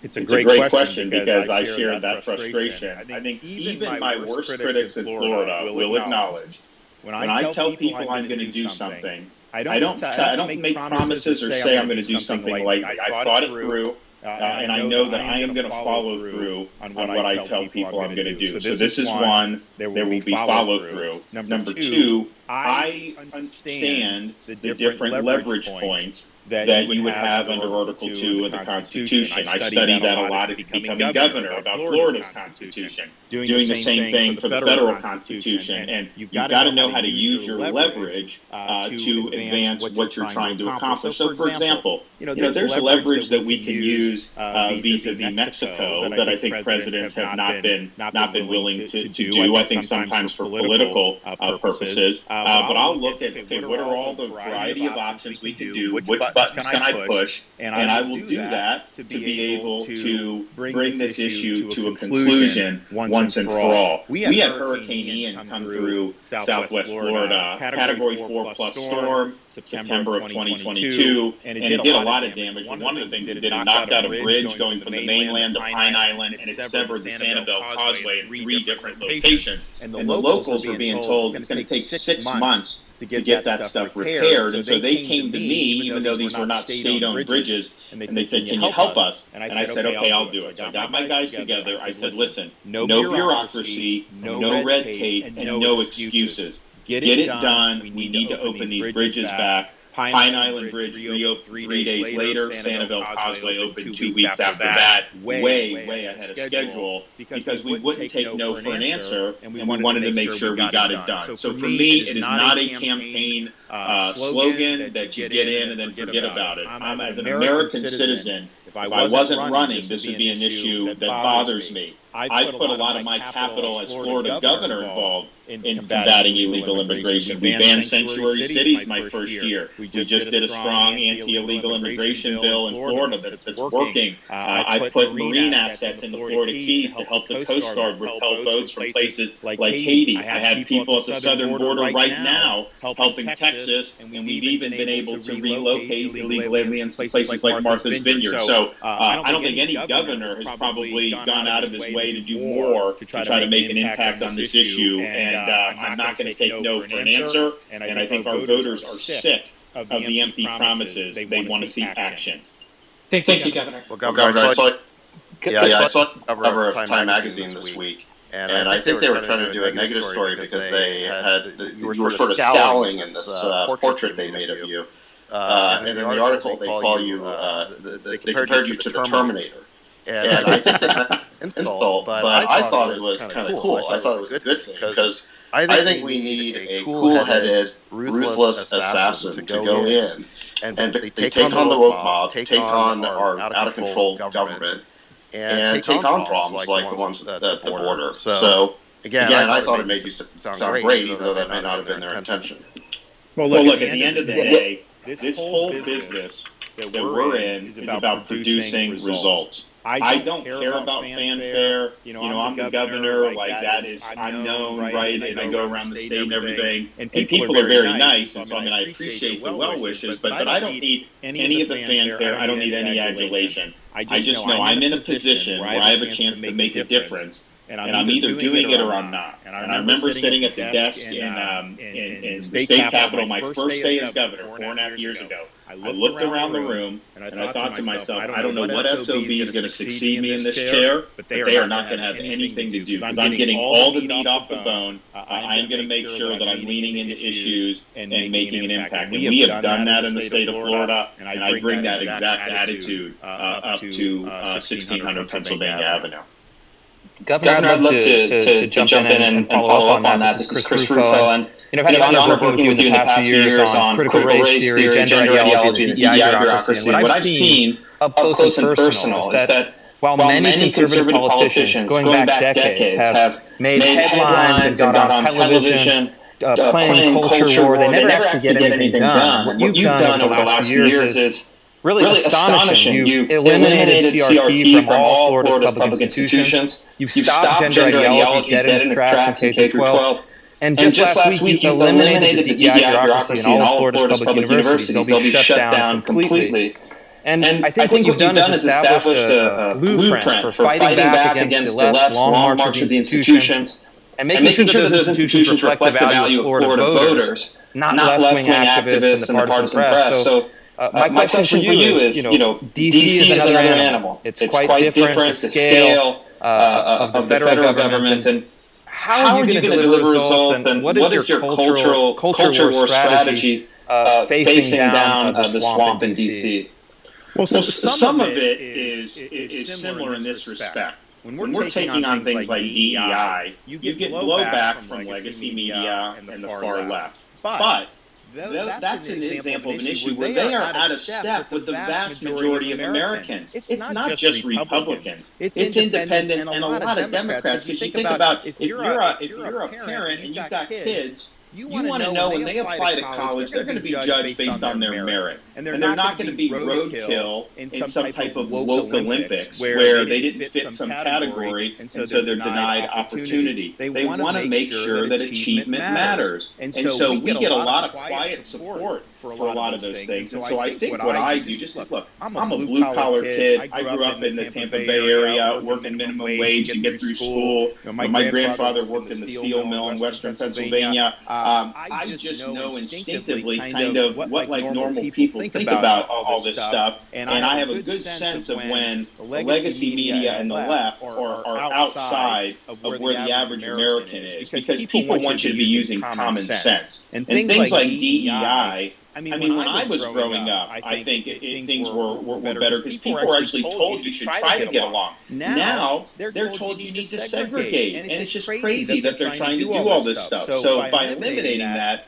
It's a great question because I share that frustration. I think even my worst critics in Florida will acknowledge when I tell people I'm going to do something, I don't make promises or say I'm going to do something like I've thought it through, and I know that I am going to follow through on what I tell people I'm going to do. So this is one, there will be follow through. Number two, I understand the different leverage points that you would have under Article 2 of the Constitution. I studied that a lot at becoming governor about Florida's Constitution, doing the same thing for the federal Constitution. And you've got to know how to use your leverage to advance what you're trying to accomplish. So, for example, there's leverage that we can use vis-a-vis Mexico that I think presidents have not been willing to do. I think sometimes for political purposes. But I'll look at, okay, what are all the variety of options we can do? Which buttons can I push, and I will do that to be able to bring this issue to a conclusion once and for all. We had Hurricane Ian come through Southwest Florida, Category 4 plus storm, September of 2022, and it did a lot of damage. And one of the things it did, it knocked out a bridge going from the mainland to Pine Island, and it severed the Sanibel Causeway in 3 different locations. And the locals were being told it's going to take 6 months to get that stuff repaired. And so they came to me, even though these were not state-owned bridges, and they said, can you help us? And I said, okay, I'll do it. So I got my guys together. I said, listen, no bureaucracy, no red tape, and no excuses. Get it done. We need to open these bridges back. Pine Island Bridge reopened 3 days later. Sanibel Causeway opened 2 weeks after that, way ahead of schedule, because we wouldn't take no for an answer, and we wanted to make sure we got it done. So for me, it is not a campaign slogan that you get in and then forget about it. I'm, as an American citizen, if I wasn't running, this would be an issue that bothers me. I put a lot of my capital as Florida governor involved in combating illegal immigration. We banned sanctuary cities my first year. We just did a strong anti-illegal immigration bill in Florida that's working. I put marine assets in the Florida Keys to help the Coast Guard repel boats from places like Haiti. I had people at the southern border right now helping Texas, and we've even been able to relocate illegal aliens to places like Martha's Vineyard. So I don't think any governor has probably gone out of his way to do more to try to make an impact on this issue, and I'm not going to take no for an answer, and I think our voters are sick of the empty promises. They want to see action. Thank you, Governor. Well, Governor, I saw the cover of Time Magazine this week, and I think they were trying to do a negative story because they you were sort of scowling in this portrait they made of you. And in the article, they call you, they compared you to the Terminator. And I think that's an insult, but I thought it was kind of cool. I thought it was a good thing, because I think we need a cool-headed, ruthless assassin to go in and they take on the woke mob, take on our out-of-control government, and take on problems like the ones at the border. So, again, I thought it made you sound great, even though that may not have been their intention. Well, look, at the end of the day, this whole business that we're in is about producing results. I don't care about fanfare. I'm the governor. Like, that is, I'm known, right? And I go around the state and everything. And people are very nice. And so, I appreciate the well wishes, but I don't need any of the fanfare. I don't need any adulation. I just know I'm in a position where I have a chance to make a difference. And I'm either doing it or I'm not. And I remember sitting at the desk in the state capitol my first day as governor 4.5 years ago. I looked around the room, and I thought to myself, I don't know what SOB is going to succeed me in this chair, but they are not going to have anything to do, because I'm getting all the meat off the bone. I am going to make sure that I'm leaning into issues and making an impact. And we have done that in the state of Florida, and I bring that exact attitude up to 1600 Pennsylvania Avenue. Governor, I'd love to jump in and follow up on that. This is Chris Rufo, and I've had the honor of working with you in the past few years on critical race theory, gender ideology, and DEI bureaucracy. And what I've seen up close and personal is that while many conservative politicians, going back decades, have made headlines and got on television playing culture war, they never actually get anything done. What you've done over the last few years is really astonishing. You've eliminated CRT from all Florida's public institutions. You've stopped gender ideology dead in its tracks in K-12. And just last week, you eliminated the DEI bureaucracy in all of Florida's public universities. They'll be shut down completely. And I think what you've done is established a blueprint for fighting back against the left's long march of the institutions and making sure that those institutions reflect the value of Florida voters, not left-wing activists and the partisan press. So my question for you is, D.C. is another animal. It's quite different, the scale of the federal government, and how are you going to deliver results, and what is your culture war strategy facing down the swamp in D.C.? Well, so some of it is similar in this respect. When we're taking on things like DEI, you get blowback from legacy media and the far left. But that's an example of an issue where they are out of step with the vast majority of Americans. It's not just Republicans. It's independents and a lot of Democrats. Because you think about if you're a parent and you've got kids you want to know when they apply to college, they're going to be judged based on their merit. And they're not going to be roadkill in some type of woke Olympics where they didn't fit some category and so they're denied opportunity. They want to make sure that achievement matters. And so we get a lot of quiet support for a lot of those things. And so I think what I do, just look, I'm a blue-collar kid. I grew up in the Tampa Bay area, working minimum wage to get through school. My grandfather worked in the steel mill in western Pennsylvania. I just know instinctively kind of what like normal people think about all this stuff. And I have a good sense of when the legacy media and the left are outside of where the average American is. Because people want you to be using common sense. And things like DEI, I mean, when I was growing up, I think things were better because people were actually told you should try to get along. Now, they're told you need to segregate. And it's just crazy that they're trying to do all this stuff. So by eliminating that,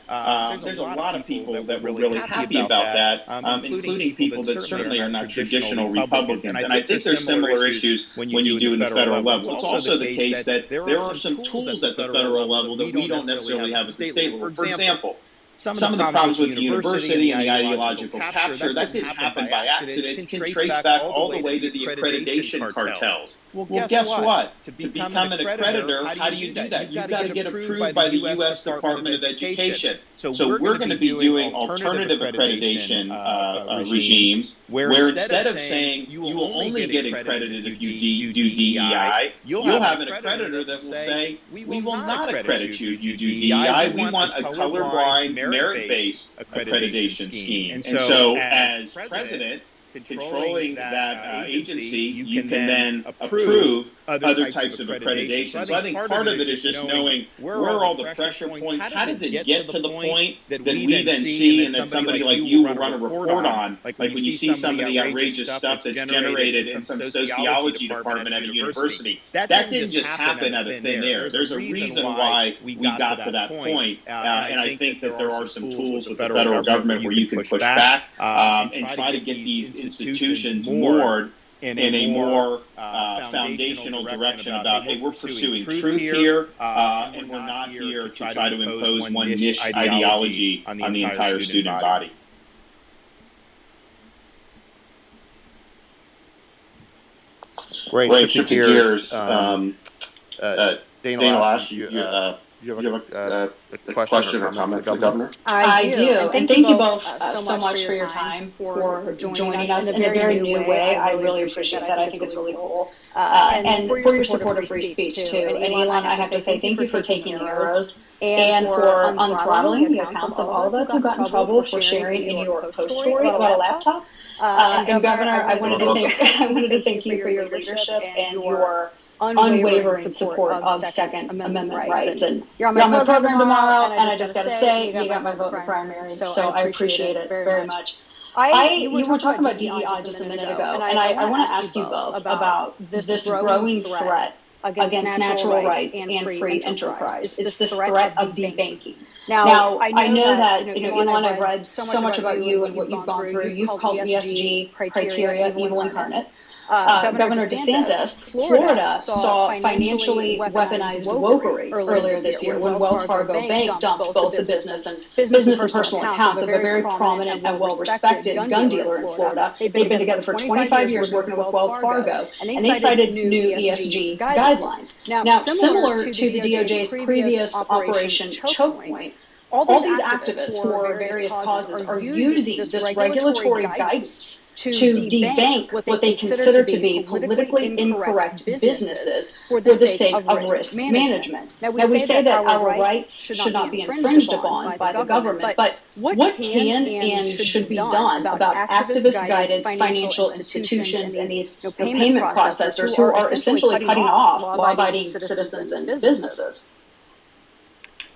there's a lot of people that were really happy about that, including people that certainly are not traditional Republicans. And I think there's similar issues when you do it at the federal level. It's also the case that there are some tools at the federal level that we don't necessarily have at the state level. For example, some of the problems with the university and the ideological capture, that didn't happen by accident. It can trace back all the way to the accreditation cartels. Well, guess what? To become an accreditor, how do you do that? You've got to get approved by the U.S. Department of Education. So we're going to be doing alternative accreditation regimes where instead of saying you will only get accredited if you do DEI, you'll have an accreditor that will say, we will not accredit you if you do DEI. We want a colorblind, merit-based accreditation scheme. And so as president, controlling that agency, you can then approve other types of accreditation. So I think part of it is just knowing where are all the pressure points, how does it get to the point that we then see and that somebody like you will run a report on, like when you see some of the outrageous stuff that's generated in some sociology department at a university. That didn't just happen out of thin air. There's a reason why we got to that point, and I think that there are some tools with the federal government where you can push back and try to get these institutions moored in a more foundational direction about, hey, we're pursuing truth here, and we're not here to try to impose one niche ideology on the entire student body. Great. Shifting gears. Dana, I'll ask you. Do you have a question or comment for the governor? I do. And thank you both so much for your time, for joining us in a very new way. I really appreciate that. I think it's really cool. And for your support of free speech, too. And Elon, I have to say thank you for taking the arrows and for unthrottling the accounts of all of us who got in trouble for sharing in your post story about a laptop. And Governor, I wanted to thank you for your leadership and your unwavering support of Second Amendment rights. And you're on my program tomorrow, and I just got to say, you got my vote in the primary, so I appreciate it very much. You were talking about DEI just a minute ago, and I want to ask you both about this growing threat against natural rights and free enterprise. It's this threat of debanking. Now, I know that, Elon, I've read so much about you and what you've gone through. You've called ESG criteria evil incarnate. Governor Desantis, Florida, saw financially weaponized wokery earlier this year when Wells Fargo Bank dumped both the business and personal accounts of a very prominent and well-respected gun dealer in Florida. They've been together for 25 years working with Wells Fargo, and they cited new ESG guidelines. Now, similar to the DOJ's previous Operation Choke Point, all these activists for various causes are using this regulatory guidance to debank what they consider to be politically incorrect businesses for the sake of risk management. Now, we say that our rights should not be infringed upon by the government, but what can and should be done about activist-guided financial institutions and these payment processors who are essentially cutting off law-abiding citizens and businesses?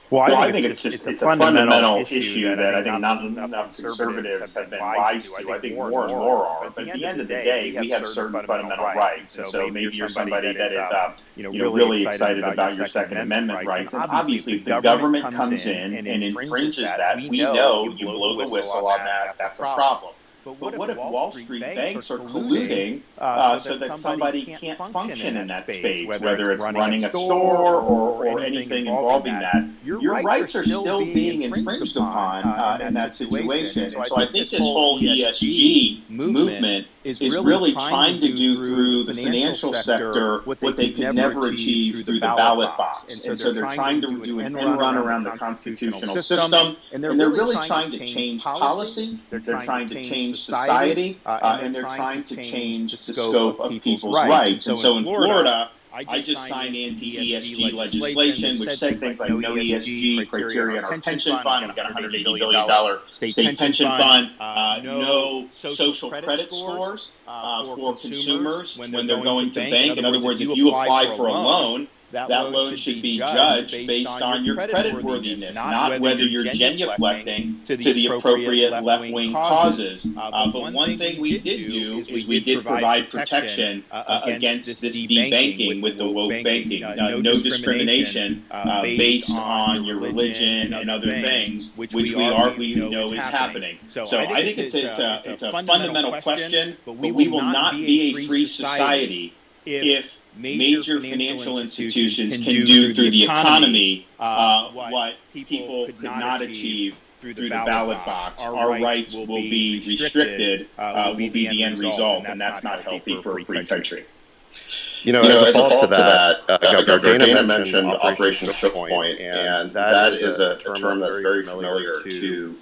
Well, I think it's a fundamental issue that I think not enough conservatives have been wise to. I think more and more are. But at the end of the day, we have certain fundamental rights. And so maybe you're somebody that is really excited about your Second Amendment rights. And obviously, if the government comes in and infringes that, we know you blow the whistle on that. That's a problem. But what if Wall Street banks are colluding so that somebody can't function in that space, whether it's running a store or anything involving that? Your rights are still being infringed upon in that situation. And so I think this whole ESG movement is really trying to do through the financial sector what they could never achieve through the ballot box. And so they're trying to do an end run around the constitutional system, and they're really trying to change policy, they're trying to change society, and they're trying to change the scope of people's rights. And so in Florida, I just signed anti-ESG legislation, which said things like no ESG criteria in our pension fund. We've got a $180 billion state pension fund. No social credit scores for consumers when they're going to bank. In other words, if you apply for a loan, that loan should be judged based on your creditworthiness, not whether you're genuflecting to the appropriate left-wing causes. But one thing we did do is we did provide protection against this debanking with the woke banking. No discrimination based on your religion and other things, which we know is happening. So I think it's a fundamental question, but we will not be a free society if major financial institutions can do through the economy what people could not achieve through the ballot box. Our rights will be restricted, will be the end result, and that's not healthy for a free country. As a follow-up to that, Governor Dana mentioned Operation Choke Point, and that is a term that's very familiar to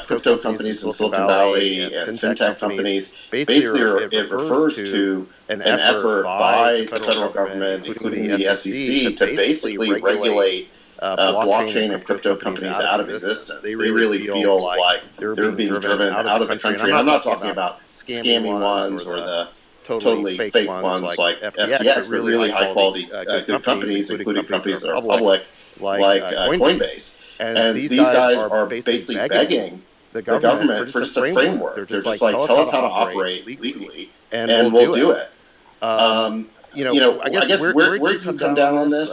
crypto companies in Silicon Valley and fintech companies. Basically, it refers to an effort by the federal government, including the SEC, to basically regulate blockchain and crypto companies out of existence. They really feel like they're being driven out of the country. And I'm not talking about scammy ones or the totally fake ones like FTX, but really high-quality good companies, including companies that are public, like Coinbase. And these guys are basically begging the government for just a framework. They're just like, tell us how to operate legally, and we'll do it. I guess where do you come down on this?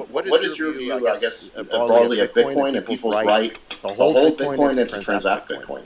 What is your view, I guess, broadly of Bitcoin and people's right to hold Bitcoin and to transact Bitcoin?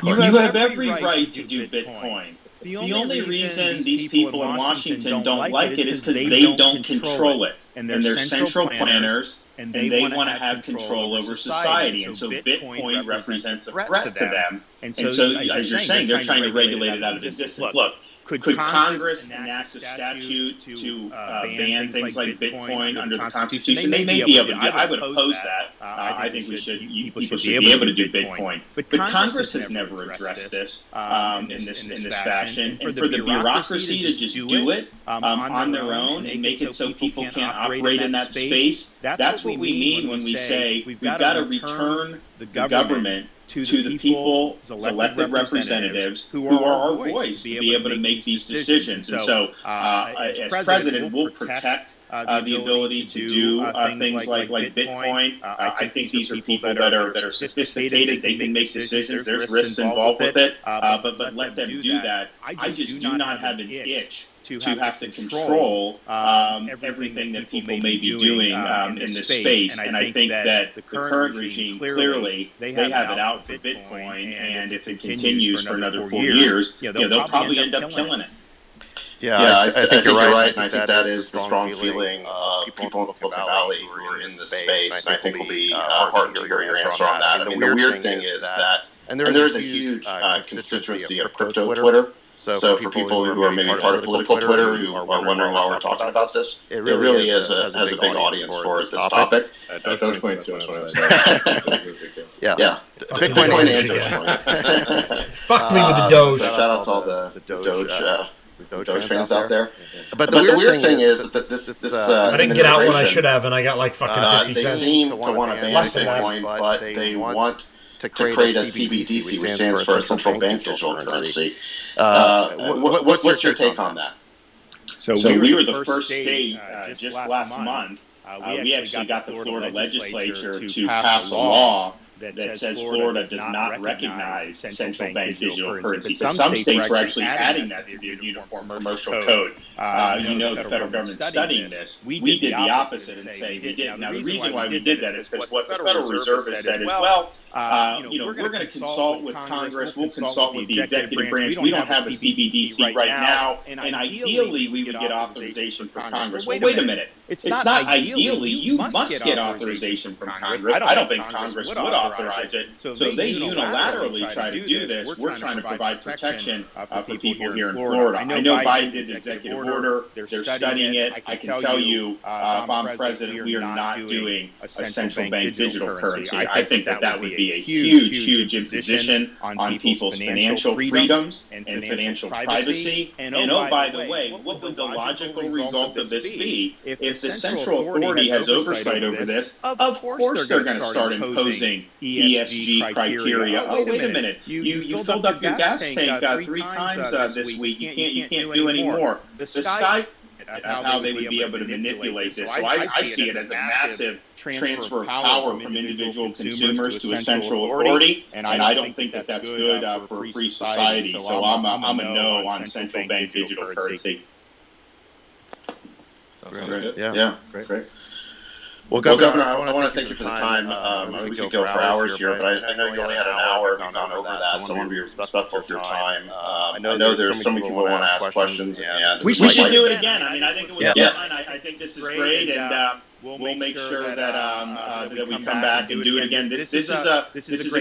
You have every right to do Bitcoin. The only reason these people in Washington don't like it is because they don't control it. And they're central planners, and they want to have control over society. And so Bitcoin represents a threat to them. And so, as you're saying, they're trying to regulate it out of existence. Look, could Congress enact a statute to ban things like Bitcoin under the Constitution? They may be able to do it. I would oppose that. I think people should be able to do Bitcoin. But Congress has never addressed this in this fashion. And for the bureaucracy to just do it on their own and make it so people can't operate in that space, that's what we mean when we say we've got to return the government to the people's elected representatives who are our voice to be able to make these decisions. And so, as president, we'll protect the ability to do things like Bitcoin. I think these are people that are sophisticated. They can make decisions. There's risks involved with it, but let them do that. I just do not have an itch to have to control everything that people may be doing in this space. And I think that the current regime, clearly, they have it out for Bitcoin, and if it continues for another 4 years, they'll probably end up killing it. Yeah, I think you're right, and I think that is the strong feeling of people in Silicon Valley who are in this space, and I think will be hard to hear your answer on that. I mean, the weird thing is that, and there is a huge constituency of crypto Twitter. So for people who are maybe part of political Twitter who are wondering why we're talking about this, it really has a big audience for this topic. Dogecoin too, that's what I was Yeah. Bitcoin and Dogecoin. Fuck me with the Doge. Shout out to all the Doge fans out there. But the weird thing is that this I didn't get out when I should have, and I got like fucking 50 cents. They seem to want to ban Bitcoin, but they want to create a CBDC, which stands for a central bank digital currency. What's your take on that? So we were the first state just last month. We actually got the Florida legislature to pass a law that says Florida does not recognize central bank digital currency. So some states were actually adding that to the Uniform Commercial Code. The federal government's studying this. We did the opposite and say we did. Now, the reason why we did that is because what the Federal Reserve has said is, well, we're going to consult with Congress. We'll consult with the executive branch. We don't have a CBDC right now, and ideally we would get authorization from Congress. Well, wait a minute. It's not ideally. You must get authorization from Congress. I don't think Congress would authorize it. So they unilaterally try to do this. We're trying to provide protection for people here in Florida. I know Biden did the executive order. They're studying it. I can tell you, if I'm president, we are not doing a central bank digital currency. I think that would be a huge imposition on people's financial freedoms and financial privacy. And oh, by the way, what would the logical result of this be? If the central authority has oversight over this, of course they're going to start imposing ESG criteria. Oh, wait a minute. You filled up your gas tank 3 times this week. You can't do any more. The sky, how they would be able to manipulate this. So I see it as a massive transfer of power from individual consumers to a central authority, and I don't think that that's good for a free society. So I'm a no on central bank digital currency. Sounds good. Yeah. Great. Well, Governor, I want to thank you for the time. We could go for hours here, but I know you only had an hour. We've gone over that, so I want to be respectful of your time. I know there's so many people who want to ask questions, and we should do it again. I mean, I think it was fun. I think this is great, and we'll make sure that we come back and do it again. This is a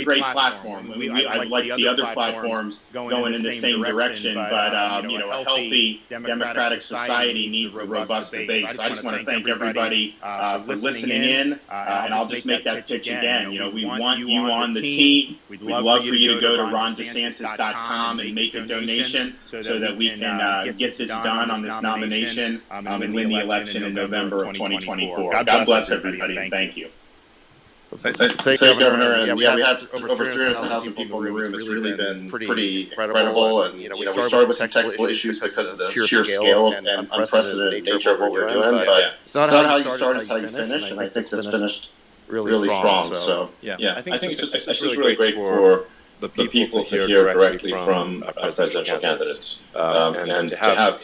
great platform. I like the other platforms going in the same direction, but a healthy democratic society needs a robust debate. So I just want to thank everybody for listening in, and I'll just make that pitch again. We want you on the team. We'd love for you to go to rondesantis.com and make a donation so that we can get this done on this nomination and win the election in November of 2024. God bless everybody, and thank you. Thank you, Governor. And we have over 300,000 people in the room. It's really been pretty incredible. And we started with some technical issues because of the sheer scale and unprecedented nature of what we're doing. But it's not how you start, it's how you finish. And I think this finished really strong. So I think it's really great for the people to hear directly from presidential candidates and to have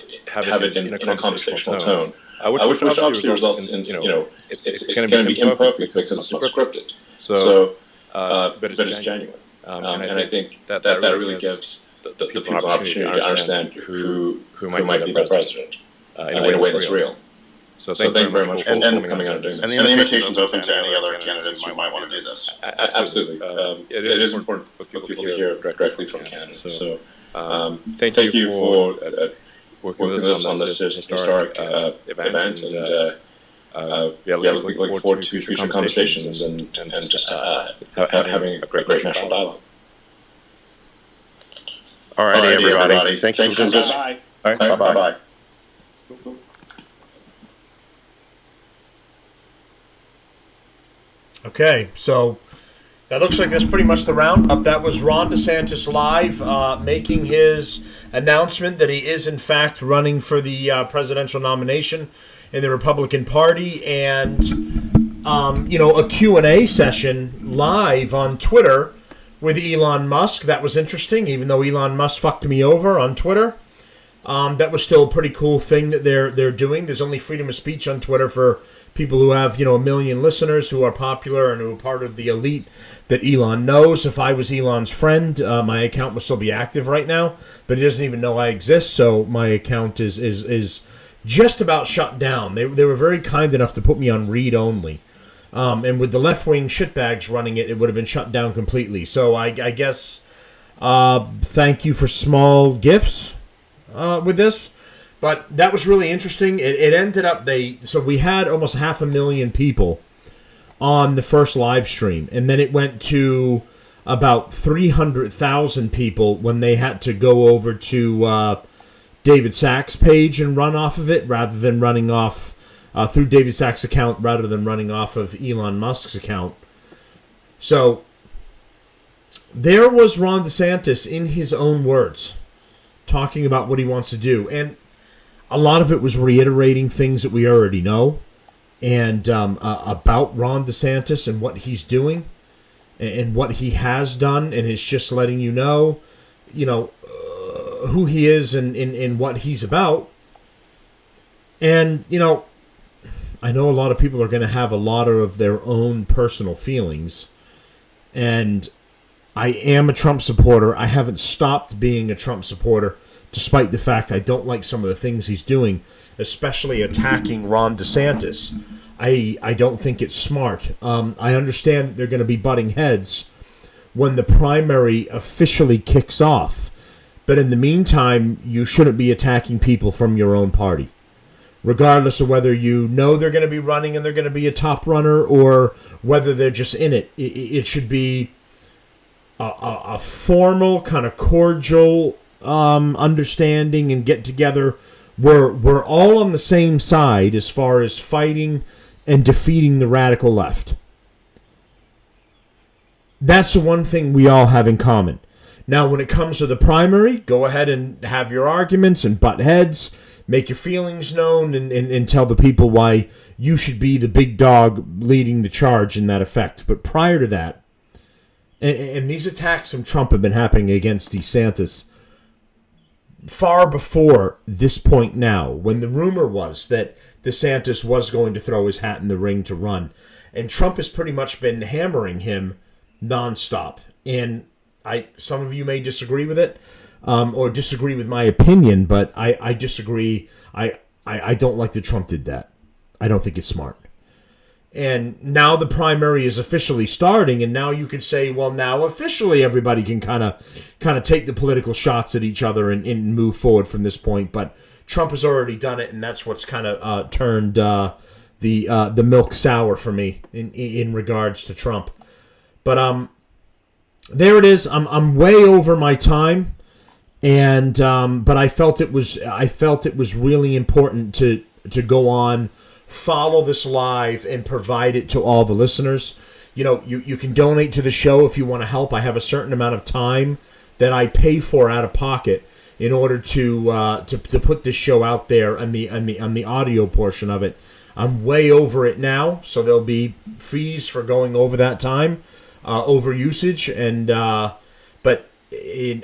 it in a conversational tone. Which obviously results in, it's going to be imperfect because it's not scripted. So, but it's genuine. And I think that really gives the people an opportunity to understand who might be the president in a way that's real. So thank you very much for coming out and doing this. And the invitation's open to any other candidates who might want to do this. Absolutely. It is important for people to hear directly from candidates. So thank you for working with us on this historic event, and looking forward to future conversations and just having a great national dialogue. All righty, everybody. Thanks for listening. Bye. All right, Bye-bye. Okay, so that looks like that's pretty much the roundup. That was Ron DeSantis live making his announcement that he is, in fact, running for the presidential nomination in the Republican Party. And, a Q&A session live on Twitter with Elon Musk. That was interesting, even though Elon Musk fucked me over on Twitter. That was still a pretty cool thing that they're doing. There's only freedom of speech on Twitter for people who have, 1 million listeners, who are popular and who are part of the elite that Elon knows. If I was Elon's friend, my account would still be active right now, but he doesn't even know I exist, so my account is just about shut down. They were very kind enough to put me on read only. And with the left-wing shitbags running it, it would have been shut down completely. So I guess thank you for small gifts with this. But that was really interesting. It ended up, so we had almost 500,000 people on the first live stream. And then it went to about 300,000 people when they had to go over to David Sachs' page and run off of it, rather than running off through David Sachs' account, rather than running off of Elon Musk's account. So there was Ron DeSantis in his own words, talking about what he wants to do. And a lot of it was reiterating things that we already know, and about Ron DeSantis and what he's doing and what he has done, and it's just letting you know who he is and what he's about. And, I know a lot of people are going to have a lot of their own personal feelings, And I am a Trump supporter. I haven't stopped being a Trump supporter, despite the fact I don't like some of the things he's doing, especially attacking Ron DeSantis. I don't think it's smart. I understand that they're going to be butting heads when the primary officially kicks off. But in the meantime, you shouldn't be attacking people from your own party, regardless of whether you know they're going to be running and they're going to be a top runner or whether they're just in it. It should be a formal, kind of cordial understanding and get together. We're all on the same side as far as fighting and defeating the radical left. That's the one thing we all have in common. Now, when it comes to the primary, go ahead and have your arguments and butt heads, make your feelings known, and tell the people why you should be the big dog leading the charge in that effect. But prior to that, and these attacks from Trump have been happening against DeSantis far before this point now, when the rumor was that DeSantis was going to throw his hat in the ring to run. And Trump has pretty much been hammering him nonstop. And some of you may disagree with it, or disagree with my opinion, but I disagree. I don't like that Trump did that. I don't think it's smart. And now the primary is officially starting, and now you could say, well, now officially everybody can kind of take the political shots at each other and move forward from this point. But Trump has already done it, and that's what's kind of turned the milk sour for me in regards to Trump. But there it is. I'm way over my time, and but I felt it was really important to go on, follow this live, and provide it to all the listeners. You know, you can donate to the show if you want to help. I have a certain amount of time that I pay for out of pocket in order to put this show out there on the audio portion of it. I'm way over it now, so there'll be fees for going over that time, over usage, and but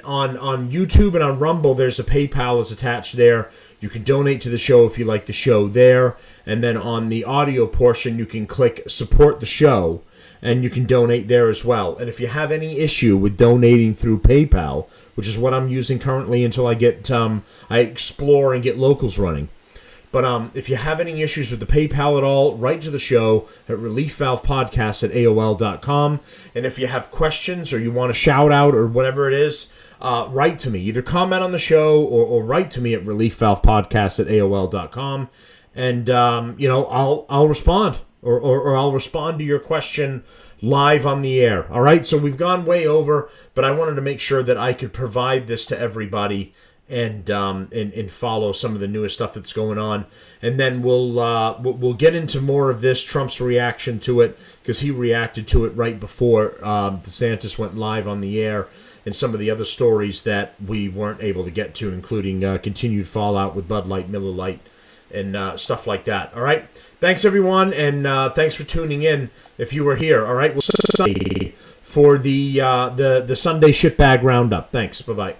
on YouTube and on Rumble, there's a PayPal is attached there. You can donate to the show if you like the show there, and then on the audio portion, you can click support the show, and you can donate there as well. And if you have any issue with donating through PayPal, which is what I'm using currently until I get I explore and get locals running. But if you have any issues with the PayPal at all, write to the show at reliefvalvepodcast@aol.com. And if you have questions or you want a shout out or whatever it is, write to me. Either comment on the show or write to me at reliefvalvepodcast@aol.com. And, I'll respond or I'll respond to your question live on the air. All right, so we've gone way over, but I wanted to make sure that I could provide this to everybody and follow some of the newest stuff that's going on, and then we'll get into more of this, Trump's reaction to it, because he reacted to it right before DeSantis went live on the air, and some of the other stories that we weren't able to get to, including continued fallout with Bud Light, Miller Lite, and stuff like that. All right, thanks everyone, and thanks for tuning in. If you were here, all right, we'll see you for the Sunday shitbag roundup. Thanks, bye bye.